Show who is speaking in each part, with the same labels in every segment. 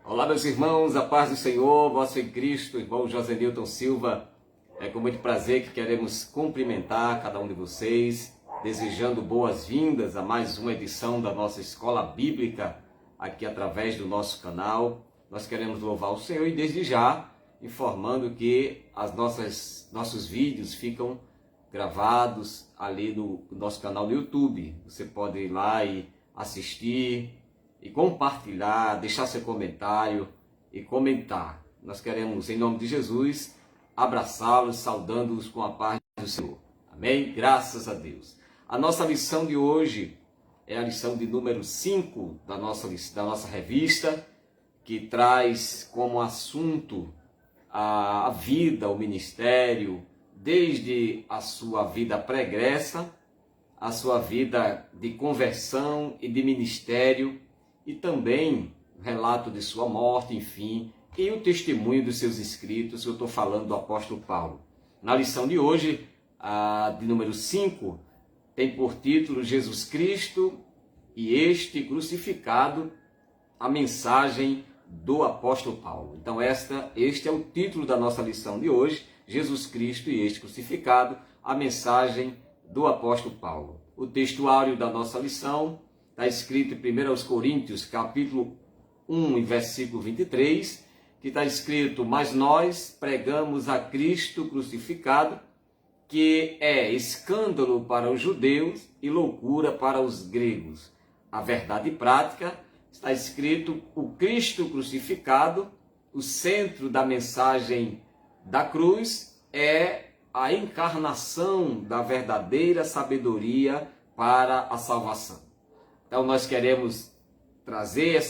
Speaker 1: Olá, meus irmãos, a paz do Senhor, vosso em Cristo, irmão José Nilton Silva. É com muito prazer que queremos cumprimentar cada um de vocês, desejando boas-vindas a mais uma edição da nossa Escola Bíblica, aqui através do nosso canal. Nós queremos louvar o Senhor e desde já informando que nossos vídeos ficam gravados ali no nosso canal do YouTube. Você pode ir lá e assistir e compartilhar, deixar seu comentário e comentar. Nós queremos, em nome de Jesus, abraçá-los, saudando-os com a paz do Senhor. Amém? Graças a Deus. A nossa lição de hoje é a lição de número 5 da nossa revista, que traz como assunto a vida, o ministério, desde a sua vida pregressa, a sua vida de conversão e de ministério, e também o relato de sua morte, enfim, e o testemunho dos seus escritos. Eu estou falando do apóstolo Paulo. Na lição de hoje, a de número 5, tem por título Jesus Cristo e este crucificado, a mensagem do apóstolo Paulo. Então este é o título da nossa lição de hoje, Jesus Cristo e este crucificado, a mensagem do apóstolo Paulo. O textuário da nossa lição está escrito em 1 Coríntios, capítulo 1, versículo 23, que está escrito: mas nós pregamos a Cristo crucificado, que é escândalo para os judeus e loucura para os gregos. A verdade prática está escrito: o Cristo crucificado, o centro da mensagem da cruz, é a encarnação da verdadeira sabedoria para a salvação. Então nós queremos trazer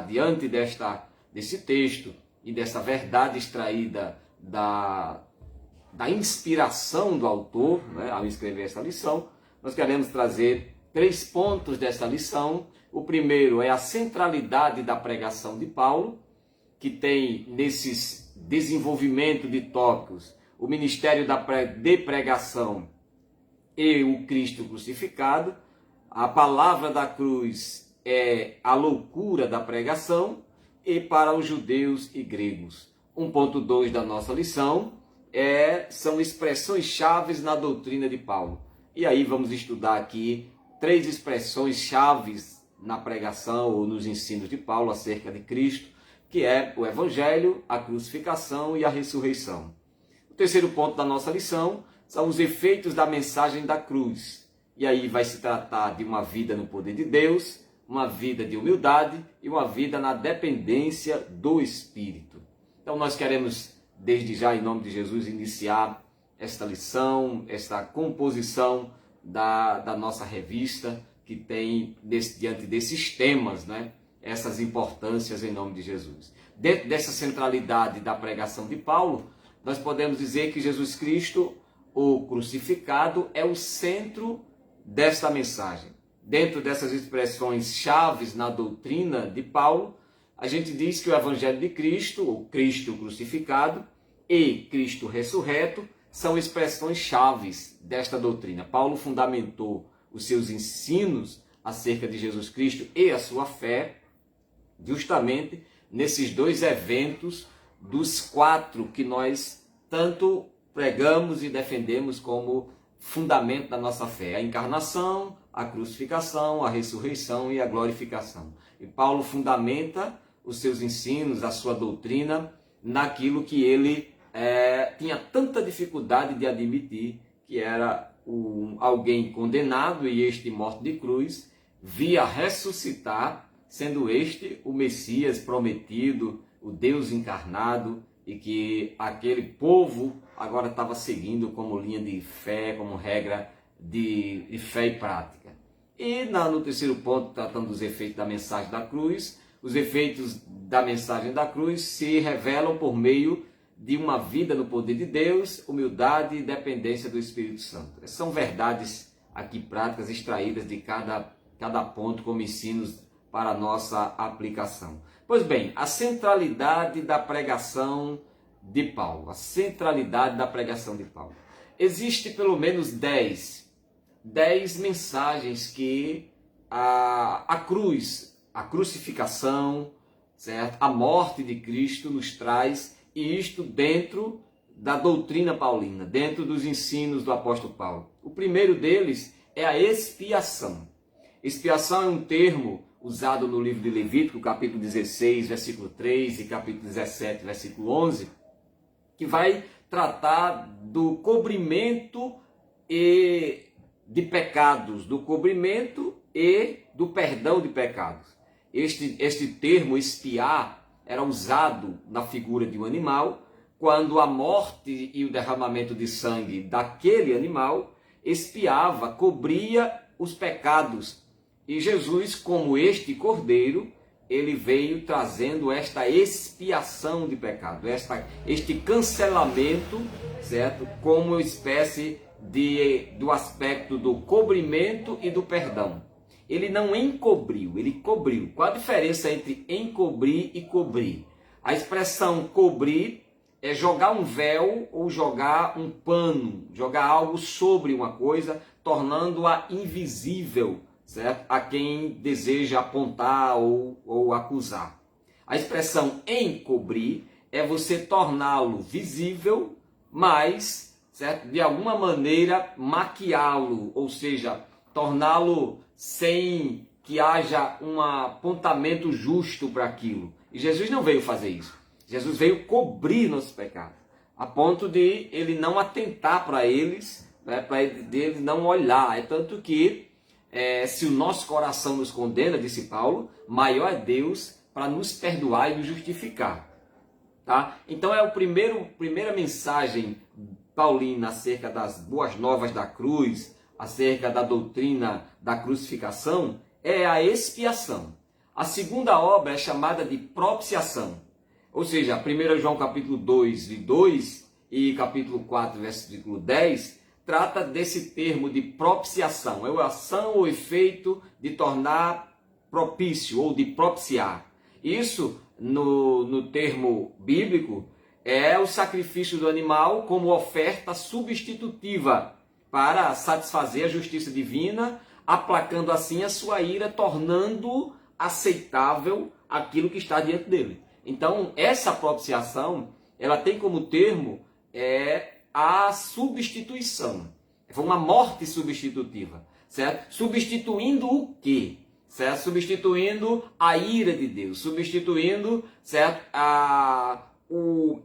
Speaker 1: diante desse texto e dessa verdade extraída da inspiração do autor, né, ao escrever essa lição. Nós queremos trazer 3 pontos dessa lição. O primeiro é a centralidade da pregação de Paulo, que tem nesses desenvolvimento de tópicos o ministério de pregação e o Cristo crucificado. A palavra da cruz é a loucura da pregação e para os judeus e gregos. 1.2 da nossa lição são expressões chaves na doutrina de Paulo. E aí vamos estudar aqui 3 expressões chaves na pregação ou nos ensinos de Paulo acerca de Cristo, que é o Evangelho, a crucificação e a ressurreição. O terceiro ponto da nossa lição são os efeitos da mensagem da cruz. E aí vai se tratar de uma vida no poder de Deus, uma vida de humildade e uma vida na dependência do Espírito. Então nós queremos, desde já, em nome de Jesus, iniciar esta lição, esta composição da nossa revista, que tem diante desses temas, né, essas importâncias em nome de Jesus. Dentro dessa centralidade da pregação de Paulo, nós podemos dizer que Jesus Cristo, o crucificado, é o centro desta mensagem. Dentro dessas expressões chaves na doutrina de Paulo, a gente diz que o Evangelho de Cristo, o Cristo crucificado e Cristo ressurreto, são expressões chaves desta doutrina. Paulo fundamentou os seus ensinos acerca de Jesus Cristo e a sua fé justamente nesses 2 eventos dos 4 que nós tanto pregamos e defendemos como fundamento da nossa fé: a encarnação, a crucificação, a ressurreição e a glorificação. E Paulo fundamenta os seus ensinos, a sua doutrina, naquilo que ele tinha tanta dificuldade de admitir, que era alguém condenado e este morto de cruz, via ressuscitar, sendo este o Messias prometido, o Deus encarnado, e que aquele povo agora estava seguindo como linha de fé, como regra de fé e prática. E no terceiro ponto, tratando dos efeitos da mensagem da cruz, os efeitos da mensagem da cruz se revelam por meio de uma vida no poder de Deus, humildade e dependência do Espírito Santo. Essas são verdades aqui práticas extraídas de cada ponto como ensinos para a nossa aplicação. Pois bem, a centralidade da pregação de Paulo. A centralidade da pregação de Paulo. Existe pelo menos 10 mensagens que a cruz, a crucificação, certo? A morte de Cristo nos traz, e isto dentro da doutrina paulina, dentro dos ensinos do apóstolo Paulo. O primeiro deles é a expiação. Expiação é um termo usado no livro de Levítico, capítulo 16, versículo 3 e capítulo 17, versículo 11, que vai tratar do cobrimento de pecados, do cobrimento e do perdão de pecados. Este termo expiar era usado na figura de um animal, quando a morte e o derramamento de sangue daquele animal expiava, cobria os pecados. E Jesus, como este cordeiro, ele veio trazendo esta expiação de pecado, este cancelamento, certo? Como uma espécie do aspecto do cobrimento e do perdão. Ele não encobriu, ele cobriu. Qual a diferença entre encobrir e cobrir? A expressão cobrir é jogar um véu ou jogar um pano, jogar algo sobre uma coisa, tornando-a invisível, certo? A quem deseja apontar ou acusar. A expressão encobrir é você torná-lo visível, mas, certo? De alguma maneira maquiá-lo, ou seja, torná-lo sem que haja um apontamento justo para aquilo. E Jesus não veio fazer isso. Jesus veio cobrir nossos pecados, a ponto de ele não atentar para eles, né, para eles não olhar. É tanto que, se o nosso coração nos condena, disse Paulo, maior é Deus para nos perdoar e nos justificar. Tá? Então é a primeira mensagem paulina acerca das boas novas da cruz, acerca da doutrina da crucificação, é a expiação. A segunda obra é chamada de propiciação. Ou seja, 1 João capítulo 2, 2 e capítulo 4, versículo 10, trata desse termo de propiciação. É a ação ou efeito de tornar propício ou de propiciar. Isso, no termo bíblico, é o sacrifício do animal como oferta substitutiva para satisfazer a justiça divina, aplacando assim a sua ira, tornando aceitável aquilo que está diante dele. Então, essa propiciação, ela tem como termo a substituição. Foi uma morte substitutiva, certo? Substituindo o quê? Certo? Substituindo a ira de Deus, substituindo, certo? O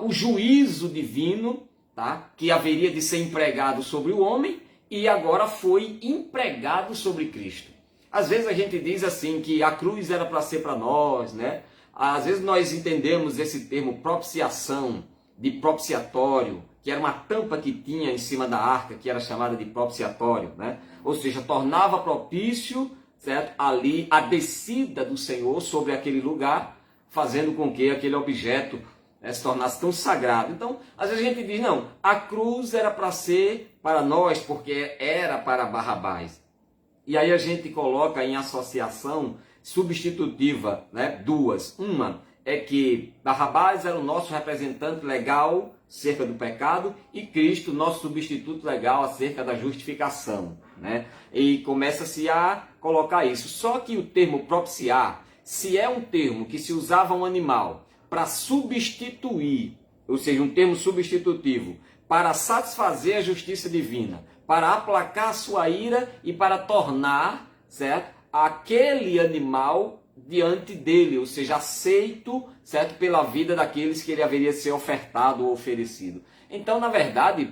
Speaker 1: juízo divino, tá? Que haveria de ser empregado sobre o homem e agora foi empregado sobre Cristo. Às vezes a gente diz assim que a cruz era para ser para nós, né? Às vezes nós entendemos esse termo propiciação, de propiciatório, que era uma tampa que tinha em cima da arca, que era chamada de propiciatório, né? Ou seja, tornava propício, certo? Ali a descida do Senhor sobre aquele lugar, fazendo com que aquele objeto se tornasse tão sagrado. Então, às vezes a gente diz, não, a cruz era para ser para nós, porque era para Barrabás. E aí a gente coloca em associação substitutiva, né? Duas. Uma é que Barrabás era o nosso representante legal acerca do pecado e Cristo, nosso substituto legal acerca da justificação, né? E começa-se a colocar isso. Só que o termo propiciar, se é um termo que se usava um animal para substituir, ou seja, um termo substitutivo, para satisfazer a justiça divina, para aplacar a sua ira e para tornar, certo, aquele animal diante dele, ou seja, aceito, certo, pela vida daqueles que ele haveria de ser ofertado ou oferecido. Então, na verdade,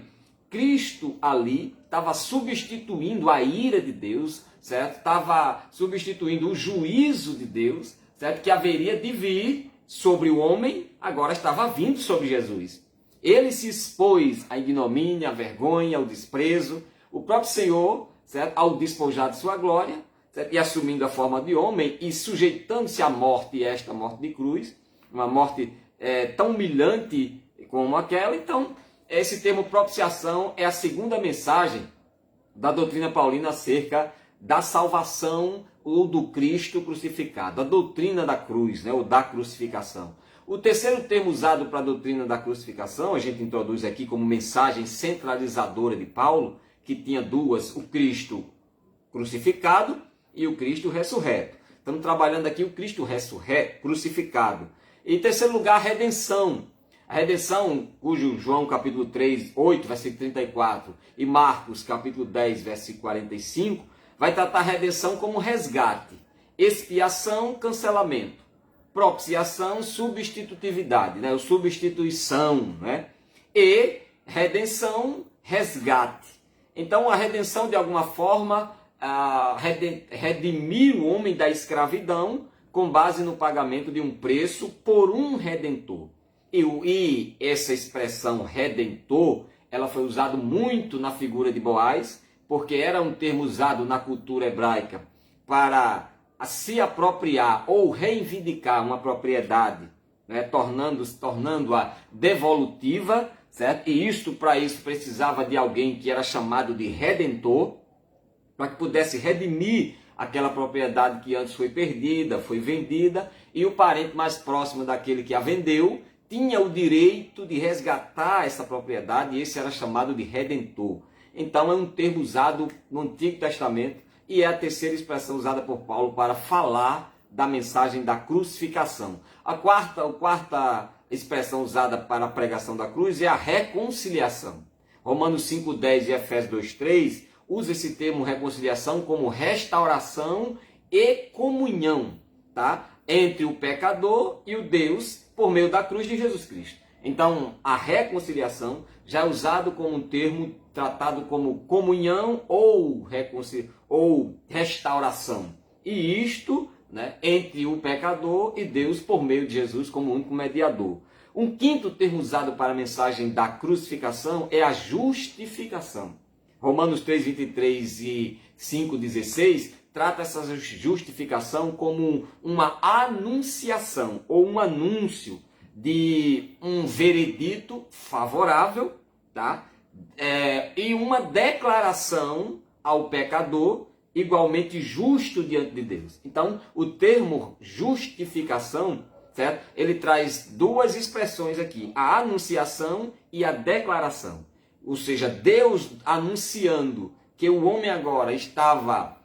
Speaker 1: Cristo ali estava substituindo a ira de Deus, certo? Estava substituindo o juízo de Deus, certo? Que haveria de vir sobre o homem, agora estava vindo sobre Jesus. Ele se expôs à ignomínia, à vergonha, ao desprezo. O próprio Senhor, certo? Ao despojar de sua glória, certo? E assumindo a forma de homem e sujeitando-se à morte, esta morte de cruz, uma morte tão humilhante como aquela. Então, esse termo propiciação é a segunda mensagem da doutrina paulina acerca da salvação ou do Cristo crucificado, a doutrina da cruz, né? Ou da crucificação. O terceiro termo usado para a doutrina da crucificação, a gente introduz aqui como mensagem centralizadora de Paulo, que tinha duas, o Cristo crucificado e o Cristo ressurreto. Estamos trabalhando aqui o Cristo crucificado. E em terceiro lugar, a redenção. A redenção, cujo João capítulo 3, 8, versículo 34 e Marcos capítulo 10, versículo 45, vai tratar a redenção como resgate, expiação, cancelamento, propiciação, substitutividade, né? O substituição, né? E redenção, resgate. Então a redenção de alguma forma redimir o homem da escravidão com base no pagamento de um preço por um redentor. E essa expressão redentor, ela foi usada muito na figura de Boaz, porque era um termo usado na cultura hebraica para se apropriar ou reivindicar uma propriedade, né, tornando-a devolutiva, certo? E para isso precisava de alguém que era chamado de redentor, para que pudesse redimir aquela propriedade que antes foi perdida, foi vendida, e o parente mais próximo daquele que a vendeu tinha o direito de resgatar essa propriedade, e esse era chamado de redentor. Então é um termo usado no Antigo Testamento e é a terceira expressão usada por Paulo para falar da mensagem da crucificação. A quarta expressão usada para a pregação da cruz é a reconciliação. Romanos 5,10 e Efésios 2,3 usa esse termo reconciliação como restauração e comunhão, tá? Entre o pecador e o Deus por meio da cruz de Jesus Cristo. Então, a reconciliação já é usado como um termo tratado como comunhão ou restauração. E isto, né, entre o pecador e Deus por meio de Jesus como único mediador. Um quinto termo usado para a mensagem da crucificação é a justificação. Romanos 3:23 e 5:16 trata essa justificação como uma anunciação ou um anúncio de um veredito favorável, tá? E uma declaração ao pecador igualmente justo diante de Deus. Então, o termo justificação, certo? Ele traz duas expressões aqui, a anunciação e a declaração. Ou seja, Deus anunciando que o homem agora estava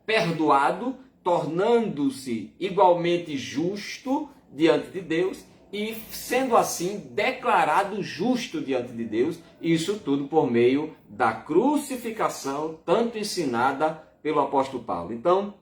Speaker 1: perdoado, tornando-se igualmente justo diante de Deus e, sendo assim, declarado justo diante de Deus. Isso tudo por meio da crucificação, tanto ensinada pelo apóstolo Paulo. Então,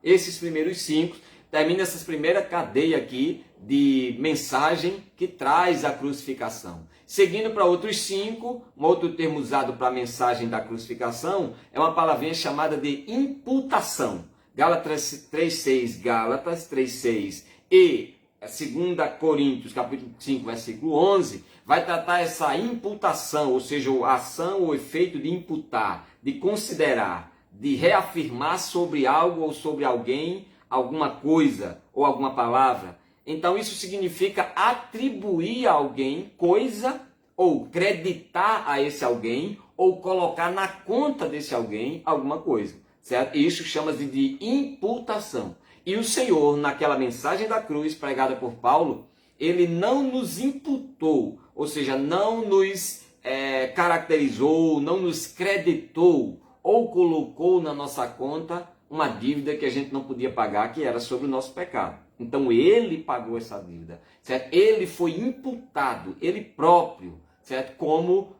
Speaker 1: esses primeiros 5, termina essa primeira cadeia aqui de mensagem que traz a crucificação. Seguindo para outros 5, um outro termo usado para a mensagem da crucificação é uma palavrinha chamada de imputação. Gálatas 3:6 e 2 Coríntios, capítulo 5, versículo 11, vai tratar essa imputação, ou seja, a ação ou efeito de imputar, de considerar, de reafirmar sobre algo ou sobre alguém, alguma coisa ou alguma palavra. Então isso significa atribuir a alguém coisa, ou creditar a esse alguém, ou colocar na conta desse alguém alguma coisa, certo? E isso chama-se de imputação. E o Senhor, naquela mensagem da cruz pregada por Paulo, ele não nos imputou, ou seja, não nos caracterizou, não nos creditou, ou colocou na nossa conta uma dívida que a gente não podia pagar, que era sobre o nosso pecado. Então ele pagou essa dívida, certo? Ele foi imputado, ele próprio, certo? Como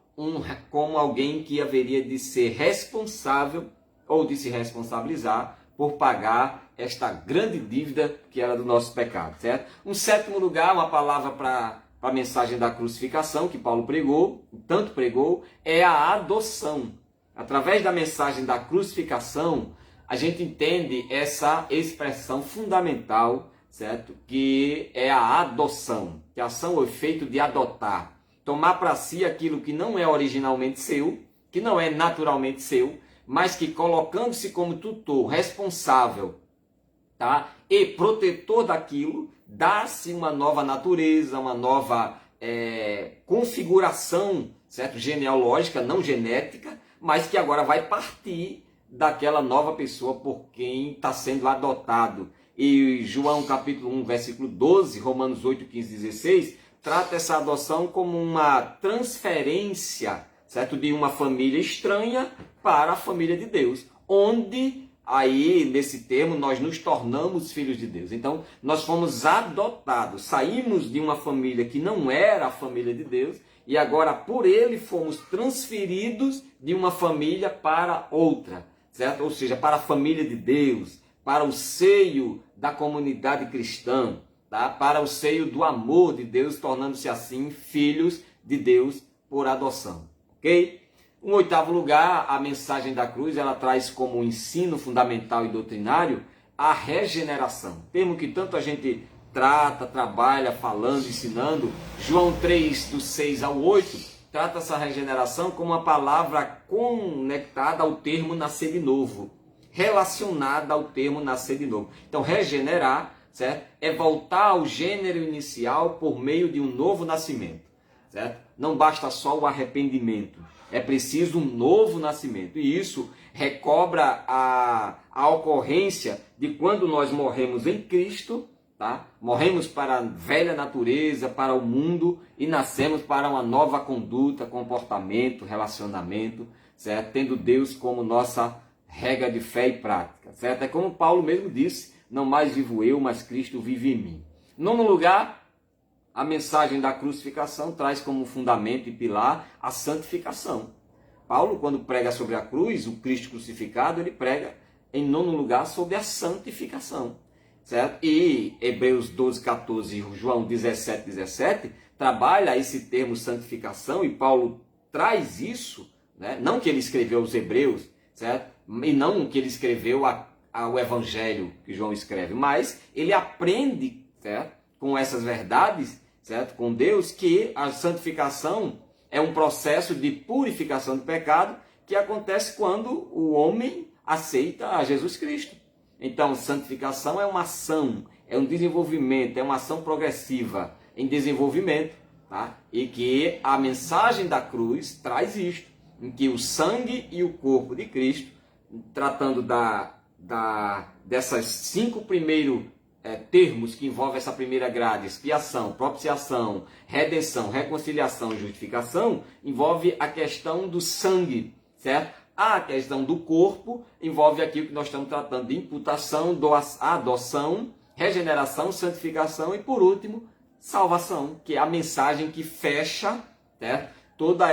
Speaker 1: alguém que haveria de ser responsável ou de se responsabilizar por pagar esta grande dívida que era do nosso pecado, certo? Um sétimo lugar, uma palavra para a mensagem da crucificação que Paulo pregou, tanto pregou, é a adoção. Através da mensagem da crucificação, a gente entende essa expressão fundamental, certo? Que é a adoção, que é a ação ou efeito de adotar. Tomar para si aquilo que não é originalmente seu, que não é naturalmente seu, mas que colocando-se como tutor, responsável, tá? E protetor daquilo, dá-se uma nova natureza, uma nova configuração, certo? Genealógica, não genética, mas que agora vai partir daquela nova pessoa por quem está sendo adotado. E João capítulo 1, versículo 12, Romanos 8, 15, 16, trata essa adoção como uma transferência, certo? De uma família estranha para a família de Deus, onde aí nesse termo nós nos tornamos filhos de Deus. Então nós fomos adotados, saímos de uma família que não era a família de Deus e agora por ele fomos transferidos de uma família para outra, certo? Ou seja, para a família de Deus, para o seio da comunidade cristã, tá? Para o seio do amor de Deus, tornando-se assim filhos de Deus por adoção, ok? Em oitavo lugar, a mensagem da cruz, ela traz como ensino fundamental e doutrinário a regeneração. Termo que tanto a gente trata, trabalha, falando, ensinando. João 3, do 6 ao 8, trata essa regeneração como uma palavra conectada ao termo nascer de novo, relacionada ao termo nascer de novo. Então, regenerar, certo? É voltar ao gênero inicial por meio de um novo nascimento, certo? Não basta só o arrependimento, é preciso um novo nascimento. E isso recobra a ocorrência de quando nós morremos em Cristo, tá? Morremos para a velha natureza, para o mundo e nascemos para uma nova conduta, comportamento, relacionamento, certo? Tendo Deus como nossa regra de fé e prática, certo? É como Paulo mesmo disse, não mais vivo eu, mas Cristo vive em mim. Nono lugar, a mensagem da crucificação traz como fundamento e pilar a santificação. Paulo, quando prega sobre a cruz, o Cristo crucificado, ele prega em nono lugar sobre a santificação, certo? E Hebreus 12, 14 e João 17, 17 trabalha esse termo santificação e Paulo traz isso, né? Não que ele escreveu aos Hebreus, certo? E não que ele escreveu ao Evangelho que João escreve, mas ele aprende, certo? Com essas verdades, certo? Com Deus, que a santificação é um processo de purificação do pecado que acontece quando o homem aceita a Jesus Cristo. Então, santificação é uma ação, é um desenvolvimento, é uma ação progressiva em desenvolvimento, tá? E que a mensagem da cruz traz isto, em que o sangue e o corpo de Cristo, tratando dessas 5 primeiros termos que envolvem essa primeira grade, expiação, propiciação, redenção, reconciliação e justificação, envolve a questão do sangue, certo? A questão do corpo envolve aquilo que nós estamos tratando de imputação, adoção, regeneração, santificação e, por último, salvação, que é a mensagem que fecha, certo? Toda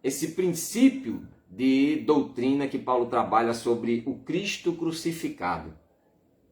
Speaker 1: esse princípio de doutrina que Paulo trabalha sobre o Cristo crucificado.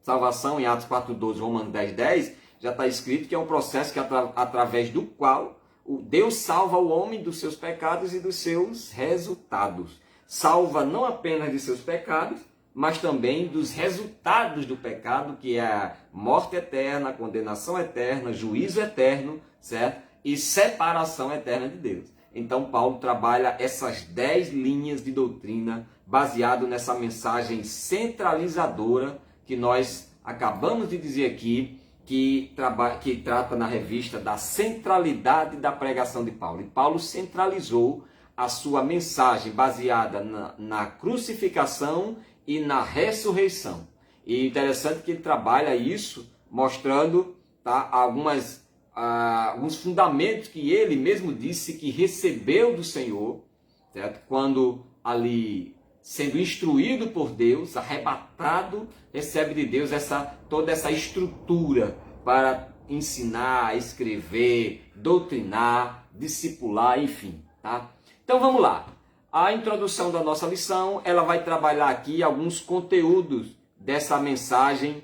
Speaker 1: Salvação, em Atos 4:12, Romanos 10:10, já está escrito que é um processo que através do qual Deus salva o homem dos seus pecados e dos seus resultados. Salva não apenas de seus pecados, mas também dos resultados do pecado, que é a morte eterna, condenação eterna, juízo eterno, certo? E separação eterna de Deus. Então Paulo trabalha essas 10 linhas de doutrina baseado nessa mensagem centralizadora que nós acabamos de dizer aqui, que trata na revista da centralidade da pregação de Paulo. E Paulo centralizou a sua mensagem baseada na crucificação e na ressurreição. E interessante que ele trabalha isso mostrando, tá, alguns fundamentos que ele mesmo disse que recebeu do Senhor, certo? Quando ali sendo instruído por Deus, arrebatado, recebe de Deus toda essa estrutura para ensinar, escrever, doutrinar, discipular, enfim, tá? Então vamos lá. A introdução da nossa lição, ela vai trabalhar aqui alguns conteúdos dessa mensagem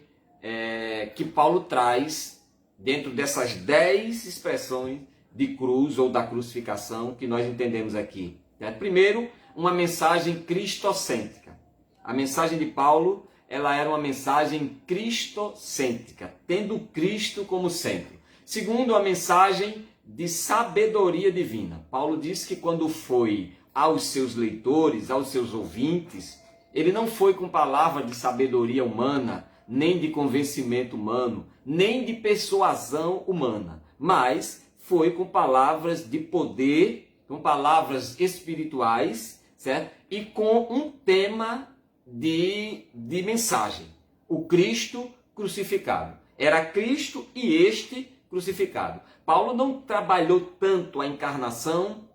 Speaker 1: que Paulo traz dentro dessas 10 expressões de cruz ou da crucificação que nós entendemos aqui. Primeiro, uma mensagem cristocêntrica. A mensagem de Paulo, ela era uma mensagem cristocêntrica, tendo Cristo como centro. Segundo, a mensagem de sabedoria divina. Paulo diz que quando foi aos seus leitores, aos seus ouvintes, ele não foi com palavras de sabedoria humana, nem de convencimento humano, nem de persuasão humana, mas foi com palavras de poder, com palavras espirituais, certo? E com um tema de mensagem, o Cristo crucificado. Era Cristo e este crucificado. Paulo não trabalhou tanto a encarnação,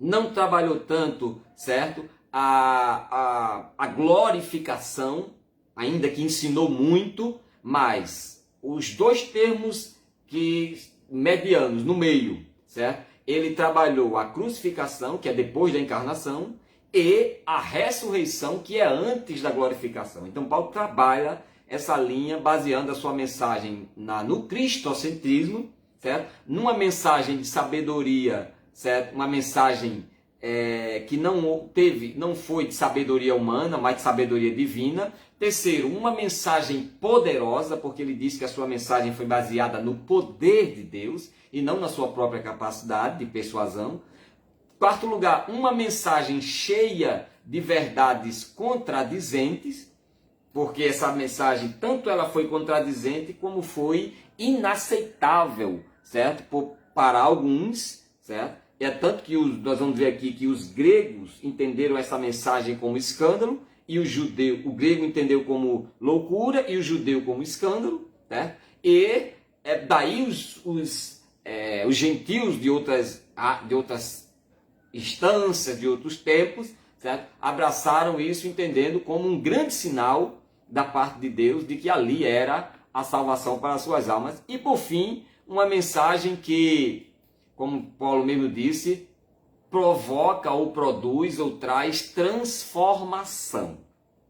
Speaker 1: não trabalhou tanto, certo? a glorificação, ainda que ensinou muito, mas os dois termos medianos, no meio, certo? Ele trabalhou a crucificação, que é depois da encarnação, e a ressurreição, que é antes da glorificação. Então Paulo trabalha essa linha baseando a sua mensagem no cristocentrismo, certo? Numa mensagem de sabedoria, certo? Uma mensagem que não foi de sabedoria humana, mas de sabedoria divina. Terceiro, uma mensagem poderosa, porque ele diz que a sua mensagem foi baseada no poder de Deus e não na sua própria capacidade de persuasão. Quarto lugar, uma mensagem cheia de verdades contradizentes, porque essa mensagem, tanto ela foi contradizente, como foi inaceitável, certo? Para alguns, certo? É tanto que nós vamos ver aqui que os gregos entenderam essa mensagem como escândalo, e o grego entendeu como loucura, e o judeu como escândalo, certo? E daí os gentios de outras instâncias, de outros tempos, certo? Abraçaram isso entendendo como um grande sinal da parte de Deus de que ali era a salvação para as suas almas. E por fim, uma mensagem que, como Paulo mesmo disse, provoca ou produz ou traz transformação,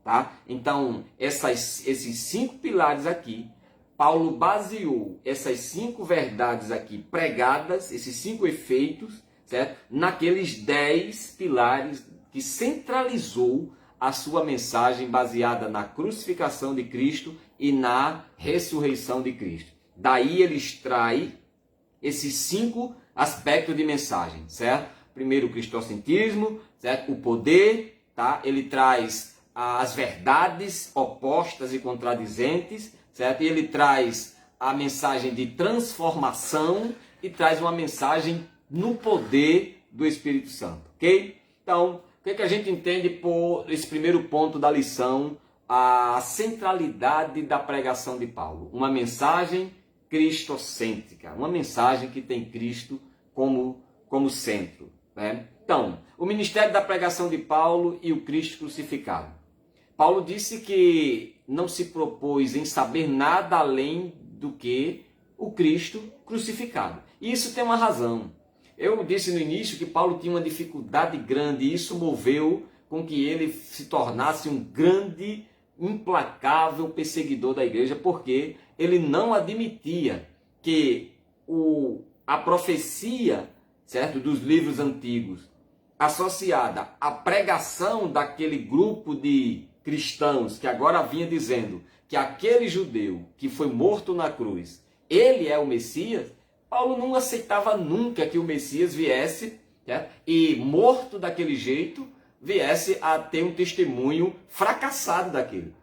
Speaker 1: tá? Então, esses 5 pilares aqui, Paulo baseou essas 5 verdades aqui pregadas, esses 5 efeitos, certo? Naqueles 10 pilares que centralizou a sua mensagem baseada na crucificação de Cristo e na ressurreição de Cristo. Daí ele extrai esses 5 aspectos de mensagem, certo? Primeiro, o cristocentrismo, certo? O poder, tá? Ele traz as verdades opostas e contradizentes, certo? E ele traz a mensagem de transformação e traz uma mensagem no poder do Espírito Santo, ok? Então, o que a gente entende por esse primeiro ponto da lição, a centralidade da pregação de Paulo? Uma mensagem cristocêntrica, uma mensagem que tem Cristo como centro, né? Então, o ministério da pregação de Paulo e o Cristo crucificado. Paulo disse que não se propôs em saber nada além do que o Cristo crucificado. E isso tem uma razão. Eu disse no início que Paulo tinha uma dificuldade grande e isso moveu com que ele se tornasse um grande, implacável perseguidor da igreja, porque ele não admitia que a profecia, certo, dos livros antigos, associada à pregação daquele grupo de cristãos que agora vinha dizendo que aquele judeu que foi morto na cruz, ele é o Messias. Paulo não aceitava nunca que o Messias viesse, certo? E morto daquele jeito, viesse a ter um testemunho fracassado daquele.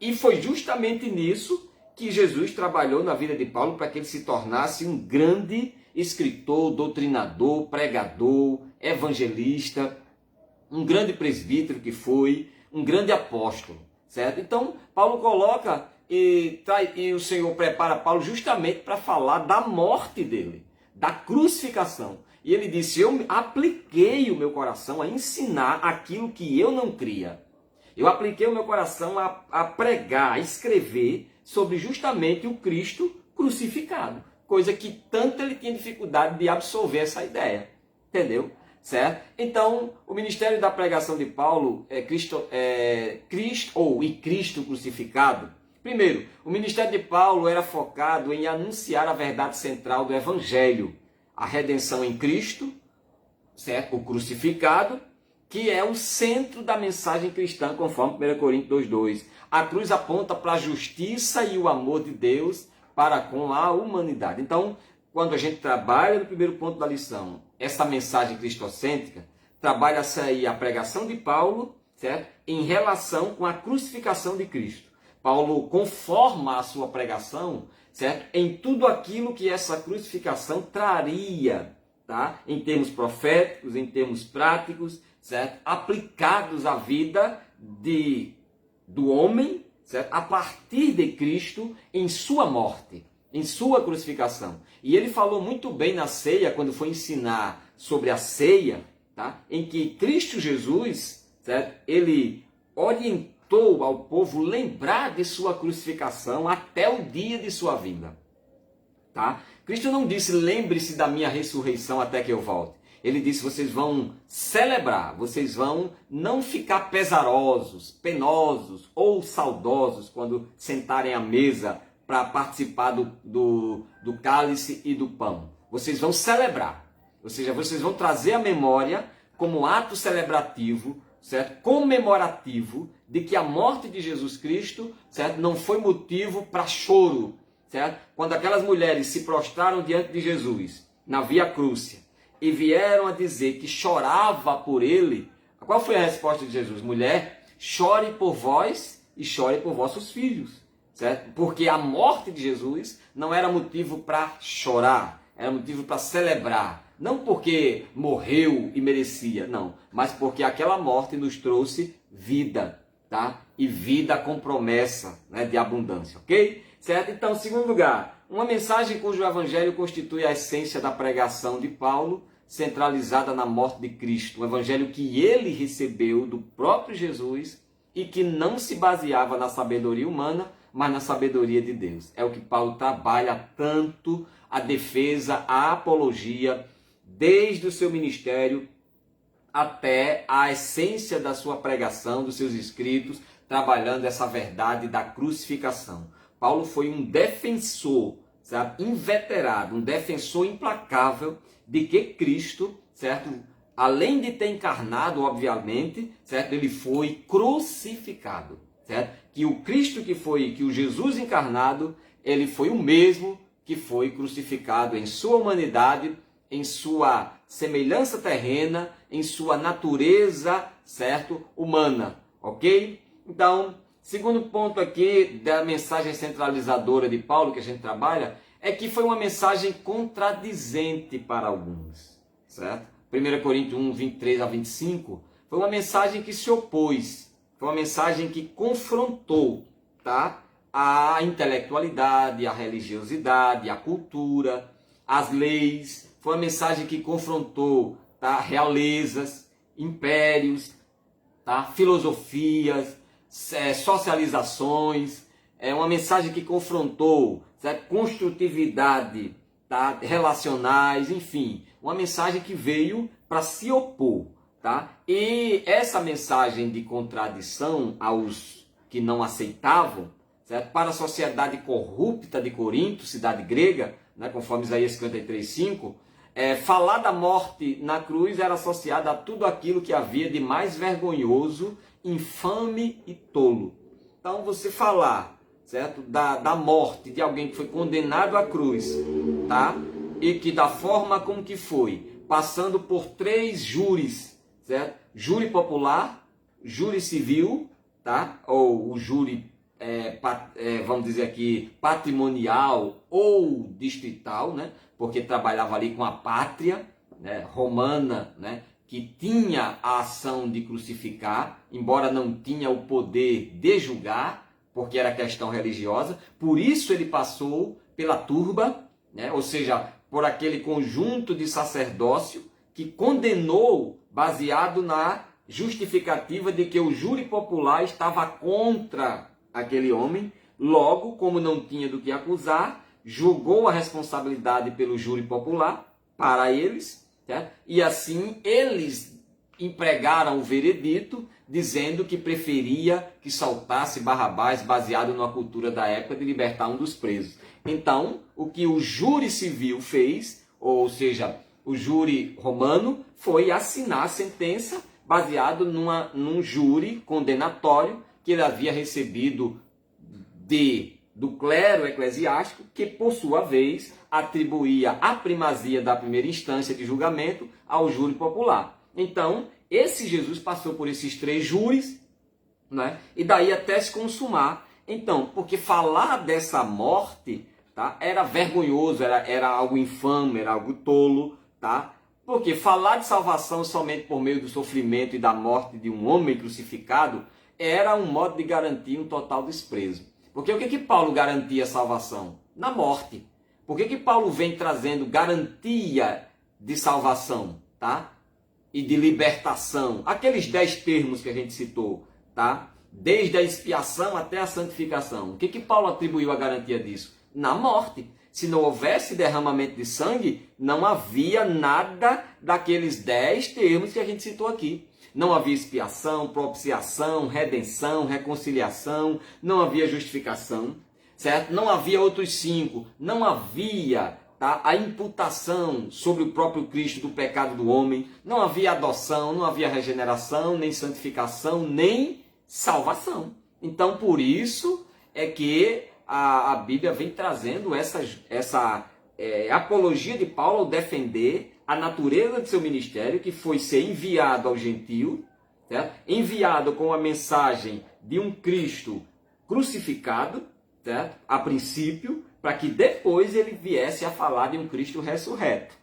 Speaker 1: E foi justamente nisso que Jesus trabalhou na vida de Paulo para que ele se tornasse um grande escritor, doutrinador, pregador, evangelista, um grande presbítero que foi, um grande apóstolo, certo? Então, Paulo coloca e o Senhor prepara Paulo justamente para falar da morte dele, da crucificação. E ele disse, eu apliquei o meu coração a ensinar aquilo que eu não cria. Eu apliquei o meu coração a pregar, a escrever sobre justamente o Cristo crucificado. Coisa que tanto ele tinha dificuldade de absorver essa ideia. Entendeu? Certo? Então, o ministério da pregação de Paulo Cristo crucificado. Primeiro, o ministério de Paulo era focado em anunciar a verdade central do Evangelho, a redenção em Cristo, certo? O crucificado, que é o centro da mensagem cristã, conforme 1 Coríntios 2:2. A cruz aponta para a justiça e o amor de Deus para com a humanidade. Então, quando a gente trabalha no primeiro ponto da lição, essa mensagem cristocêntrica, trabalha-se aí a pregação de Paulo, certo? Em relação com a crucificação de Cristo. Paulo conforma a sua pregação, certo? Em tudo aquilo que essa crucificação traria, tá? Em termos proféticos, em termos práticos, certo? Aplicados à vida do homem, certo? A partir de Cristo em sua morte, em sua crucificação. E ele falou muito bem na ceia, quando foi ensinar sobre a ceia, tá? Em que Cristo Jesus, certo? Ele orientou ao povo lembrar de sua crucificação até o dia de sua vinda. Tá? Cristo não disse, lembre-se da minha ressurreição até que eu volte. Ele disse, vocês vão celebrar, vocês vão não ficar pesarosos, penosos ou saudosos quando sentarem à mesa para participar do cálice e do pão. Vocês vão celebrar, ou seja, vocês vão trazer a memória como ato celebrativo, certo? Comemorativo de que a morte de Jesus Cristo, certo? Não foi motivo para choro, certo? Quando aquelas mulheres se prostraram diante de Jesus na Via Crúcia e vieram a dizer que chorava por ele, qual foi a resposta de Jesus? Mulher, chore por vós e chore por vossos filhos, certo? Porque a morte de Jesus não era motivo para chorar, era motivo para celebrar. Não porque morreu e merecia, não, mas porque aquela morte nos trouxe vida, tá? E vida com promessa, né, de abundância, ok? Certo? Então, em segundo lugar, uma mensagem cujo evangelho constitui a essência da pregação de Paulo, centralizada na morte de Cristo. Um evangelho que ele recebeu do próprio Jesus e que não se baseava na sabedoria humana, mas na sabedoria de Deus. É o que Paulo trabalha tanto, a defesa, a apologia, desde o seu ministério até a essência da sua pregação, dos seus escritos, trabalhando essa verdade da crucificação. Paulo foi um defensor, sabe, inveterado, um defensor implacável de que Cristo, certo, além de ter encarnado, obviamente, certo, ele foi crucificado, certo? Que o Cristo que o Jesus encarnado, ele foi o mesmo que foi crucificado em sua humanidade, em sua semelhança terrena, em sua natureza, certo, humana, ok? Então, segundo ponto aqui da mensagem centralizadora de Paulo que a gente trabalha, é que foi uma mensagem contradizente para alguns, certo? 1 Coríntios 1, 23 a 25, foi uma mensagem que se opôs, foi uma mensagem que confrontou, tá? A intelectualidade, a religiosidade, a cultura, as leis. Foi uma mensagem que confrontou, tá, realezas, impérios, tá, filosofias, socializações. É uma mensagem que confrontou, certo, construtividade, tá, relacionais, enfim. Uma mensagem que veio para se opor. Tá? E essa mensagem de contradição aos que não aceitavam, certo, para a sociedade corrupta de Corinto, cidade grega, né, conforme Isaías 53:5, falar da morte na cruz era associado a tudo aquilo que havia de mais vergonhoso, infame e tolo. Então, você falar, certo, da morte de alguém que foi condenado à cruz, tá? E que da forma como que foi, passando por 3 júris, certo? Júri popular, júri civil, tá? Ou o júri, vamos dizer aqui, patrimonial ou distrital, né? Porque trabalhava ali com a pátria, né, romana, né, que tinha a ação de crucificar, embora não tinha o poder de julgar, porque era questão religiosa. Por isso ele passou pela turba, né, ou seja, por aquele conjunto de sacerdócio que condenou, baseado na justificativa de que o júri popular estava contra aquele homem. Logo, como não tinha do que acusar, julgou a responsabilidade pelo júri popular para eles, certo? E assim eles empregaram o veredito, dizendo que preferia que soltasse Barrabás, baseado na cultura da época de libertar um dos presos. Então, o que o júri civil fez, ou seja, o júri romano, foi assinar a sentença baseado num júri condenatório que ele havia recebido do clero eclesiástico, que por sua vez atribuía a primazia da primeira instância de julgamento ao júri popular. Então, esse Jesus passou por esses 3 júris, né? E daí até se consumar. Então, porque falar dessa morte, tá, era vergonhoso, era algo infame, era algo tolo, tá? Porque falar de salvação somente por meio do sofrimento e da morte de um homem crucificado era um modo de garantir um total desprezo. Porque o que Paulo garantia a salvação? Na morte. Por que Paulo vem trazendo garantia de salvação? Tá? e de libertação. Aqueles 10 termos que a gente citou, tá? Desde a expiação até a santificação. O que Paulo atribuiu a garantia disso? Na morte. Se não houvesse derramamento de sangue, não havia nada daqueles 10 termos que a gente citou aqui. Não havia expiação, propiciação, redenção, reconciliação, não havia justificação, certo? Não havia outros 5, não havia, tá, a imputação sobre o próprio Cristo do pecado do homem, não havia adoção, não havia regeneração, nem santificação, nem salvação. Então, por isso é que a Bíblia vem trazendo essa apologia de Paulo ao defender a natureza de seu ministério, que foi ser enviado ao gentio, certo? Enviado com a mensagem de um Cristo crucificado, certo? A princípio, para que depois ele viesse a falar de um Cristo ressurreto,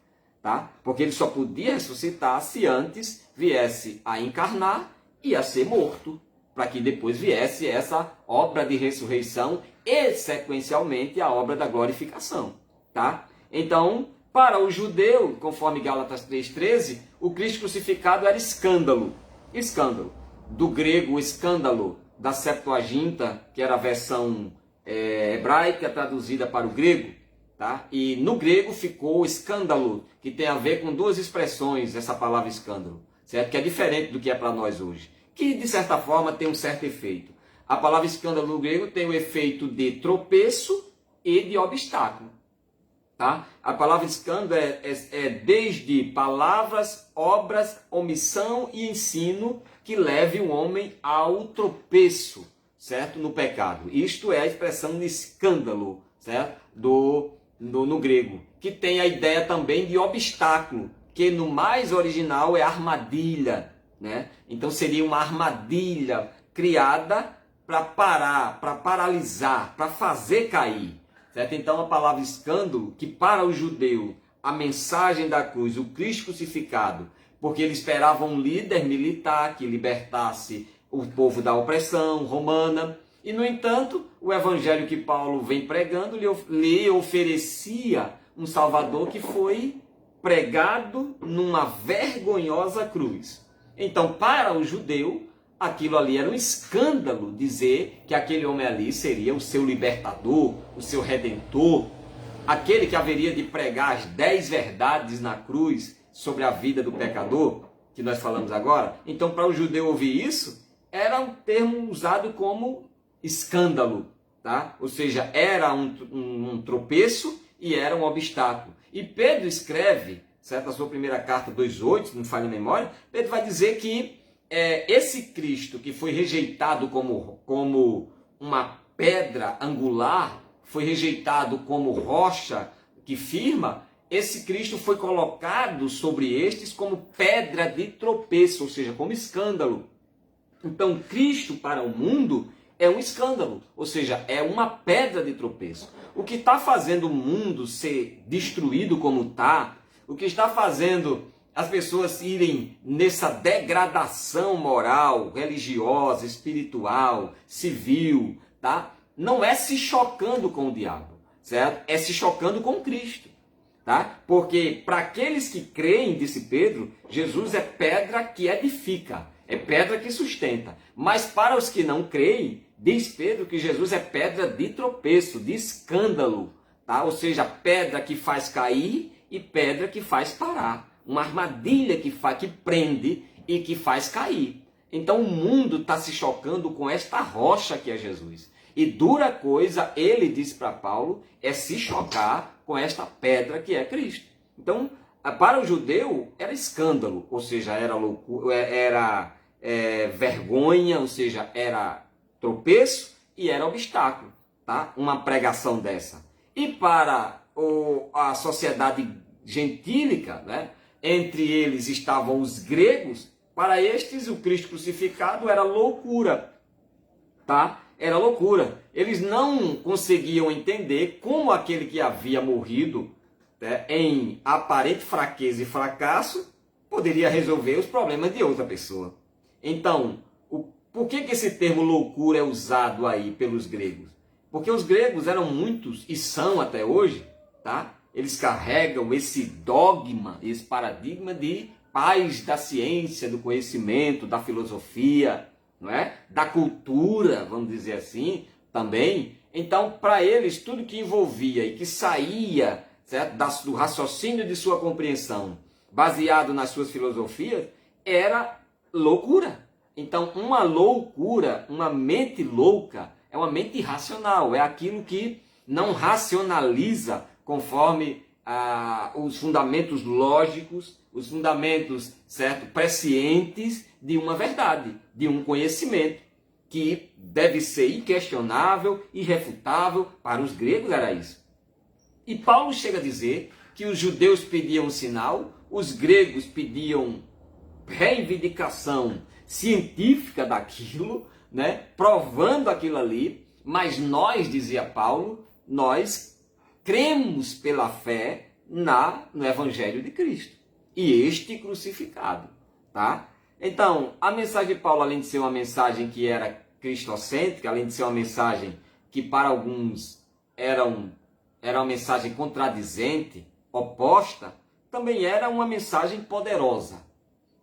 Speaker 1: tá? Porque ele só podia ressuscitar se antes viesse a encarnar e a ser morto, para que depois viesse essa obra de ressurreição e, sequencialmente, a obra da glorificação, tá? Então, para o judeu, conforme Gálatas 3,13, o Cristo crucificado era escândalo. Escândalo. Do grego, escândalo, da Septuaginta, que era a versão hebraica traduzida para o grego, tá? E no grego ficou escândalo, que tem a ver com duas expressões, essa palavra escândalo, certo? Que é diferente do que é para nós hoje, que de certa forma tem um certo efeito. A palavra escândalo no grego tem o efeito de tropeço e de obstáculo. Tá? A palavra escândalo é desde palavras, obras, omissão e ensino que leve o homem ao tropeço, certo? No pecado. Isto é a expressão de escândalo, certo? No grego, que tem a ideia também de obstáculo, que no mais original é armadilha, né? Então seria uma armadilha criada para parar, para paralisar, para fazer cair. Certo? Então a palavra escândalo, que para o judeu a mensagem da cruz, o Cristo crucificado, porque ele esperava um líder militar que libertasse o povo da opressão romana, e no entanto o evangelho que Paulo vem pregando lhe oferecia um Salvador que foi pregado numa vergonhosa cruz. Então para o judeu aquilo ali era um escândalo dizer que aquele homem ali seria o seu libertador, o seu redentor, aquele que haveria de pregar as 10 verdades na cruz sobre a vida do pecador, que nós falamos agora. Então, para o judeu ouvir isso, era um termo usado como escândalo, tá? Ou seja, era um tropeço e era um obstáculo. E Pedro escreve, certo? A sua primeira carta 2,8, se não falha a memória, Pedro vai dizer que esse Cristo que foi rejeitado como uma pedra angular, foi rejeitado como rocha que firma, esse Cristo foi colocado sobre estes como pedra de tropeço, ou seja, como escândalo. Então Cristo para o mundo é um escândalo, ou seja, é uma pedra de tropeço. O que está fazendo o mundo ser destruído como está, o que está fazendo as pessoas irem nessa degradação moral, religiosa, espiritual, civil, tá? Não é se chocando com o diabo, certo? É se chocando com Cristo, tá? Porque para aqueles que creem, disse Pedro, Jesus é pedra que edifica, é pedra que sustenta. Mas para os que não creem, diz Pedro que Jesus é pedra de tropeço, de escândalo, tá? Ou seja, pedra que faz cair e pedra que faz parar. Uma armadilha que prende e que faz cair. Então o mundo está se chocando com esta rocha que é Jesus. E dura coisa, ele disse para Paulo, é se chocar com esta pedra que é Cristo. Então, para o judeu era escândalo, ou seja, era loucura, era vergonha, ou seja, era tropeço e era obstáculo, tá? Uma pregação dessa. E para a sociedade gentílica, né? Entre eles estavam os gregos, para estes o Cristo crucificado era loucura, tá? Era loucura. Eles não conseguiam entender como aquele que havia morrido, né, em aparente fraqueza e fracasso poderia resolver os problemas de outra pessoa. Então, por que esse termo loucura é usado aí pelos gregos? Porque os gregos eram muitos, e são até hoje, tá? Eles carregam esse dogma, esse paradigma de pais da ciência, do conhecimento, da filosofia, não é? Da cultura, vamos dizer assim, também. Então, para eles, tudo que envolvia e que saía, certo, do raciocínio de sua compreensão, baseado nas suas filosofias, era loucura. Então, uma loucura, uma mente louca, é uma mente irracional, é aquilo que não racionaliza conforme os fundamentos lógicos, os fundamentos, certo, prescientes de uma verdade, de um conhecimento que deve ser inquestionável, irrefutável. Para os gregos era isso. E Paulo chega a dizer que os judeus pediam um sinal, os gregos pediam reivindicação científica daquilo, né, provando aquilo ali, mas nós, dizia Paulo, nós cremos pela fé no Evangelho de Cristo e este crucificado, tá? Então, a mensagem de Paulo, além de ser uma mensagem que era cristocêntrica, além de ser uma mensagem que para alguns era uma mensagem contradizente, oposta, também era uma mensagem poderosa.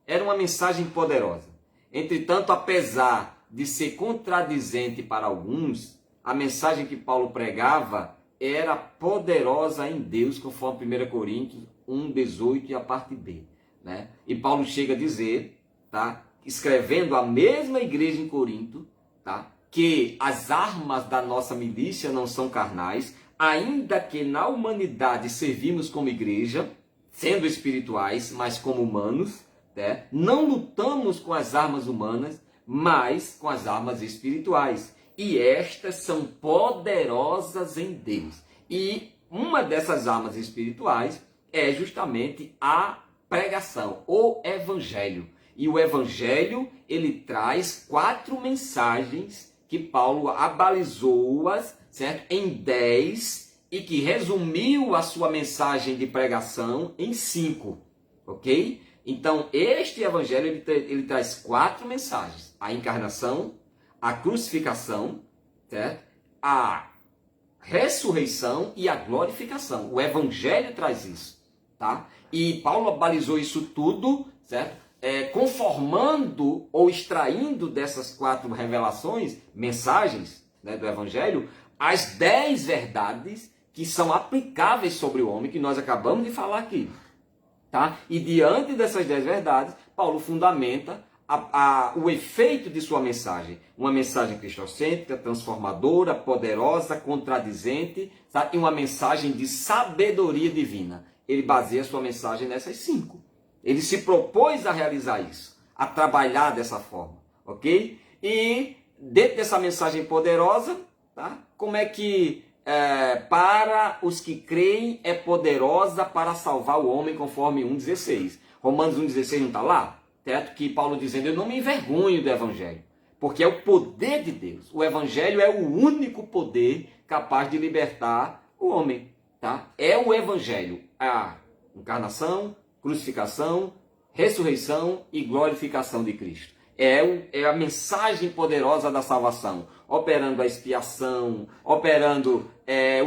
Speaker 1: Era uma mensagem poderosa. Entretanto, apesar de ser contradizente para alguns, a mensagem que Paulo pregava era poderosa em Deus, conforme 1 Coríntios 1:18 e a parte B, né? E Paulo chega a dizer, tá, escrevendo à mesma igreja em Corinto, tá, que as armas da nossa milícia não são carnais, ainda que na humanidade servimos como igreja, sendo espirituais, mas como humanos, né? Não lutamos com as armas humanas, mas com as armas espirituais. E estas são poderosas em Deus. E uma dessas armas espirituais é justamente a pregação, o Evangelho. E o Evangelho, ele traz 4 mensagens que Paulo abalizou-as, certo, em 10 e que resumiu a sua mensagem de pregação em 5, ok? Então, este Evangelho, ele traz 4 mensagens: a encarnação, a crucificação, certo? A ressurreição e a glorificação. O Evangelho traz isso, tá? E Paulo balizou isso tudo, certo? Conformando ou extraindo dessas 4 revelações, mensagens, né, do Evangelho, as 10 verdades que são aplicáveis sobre o homem, que nós acabamos de falar aqui, tá? E diante dessas 10 verdades, Paulo fundamenta o efeito de sua mensagem. Uma mensagem cristocêntrica, transformadora, poderosa, contradizente, tá? E uma mensagem de sabedoria divina. Ele baseia sua mensagem nessas 5. Ele se propôs a realizar isso, a trabalhar dessa forma, ok? E dentro dessa mensagem poderosa, tá? Como é que para os que creem é poderosa para salvar o homem, conforme 1,16. Romanos 1,16 não está lá? Certo? Que Paulo dizendo, eu não me envergonho do Evangelho, porque é o poder de Deus. O Evangelho é o único poder capaz de libertar o homem, tá? É o Evangelho, a encarnação, crucificação, ressurreição e glorificação de Cristo. É a mensagem poderosa da salvação, operando a expiação, operando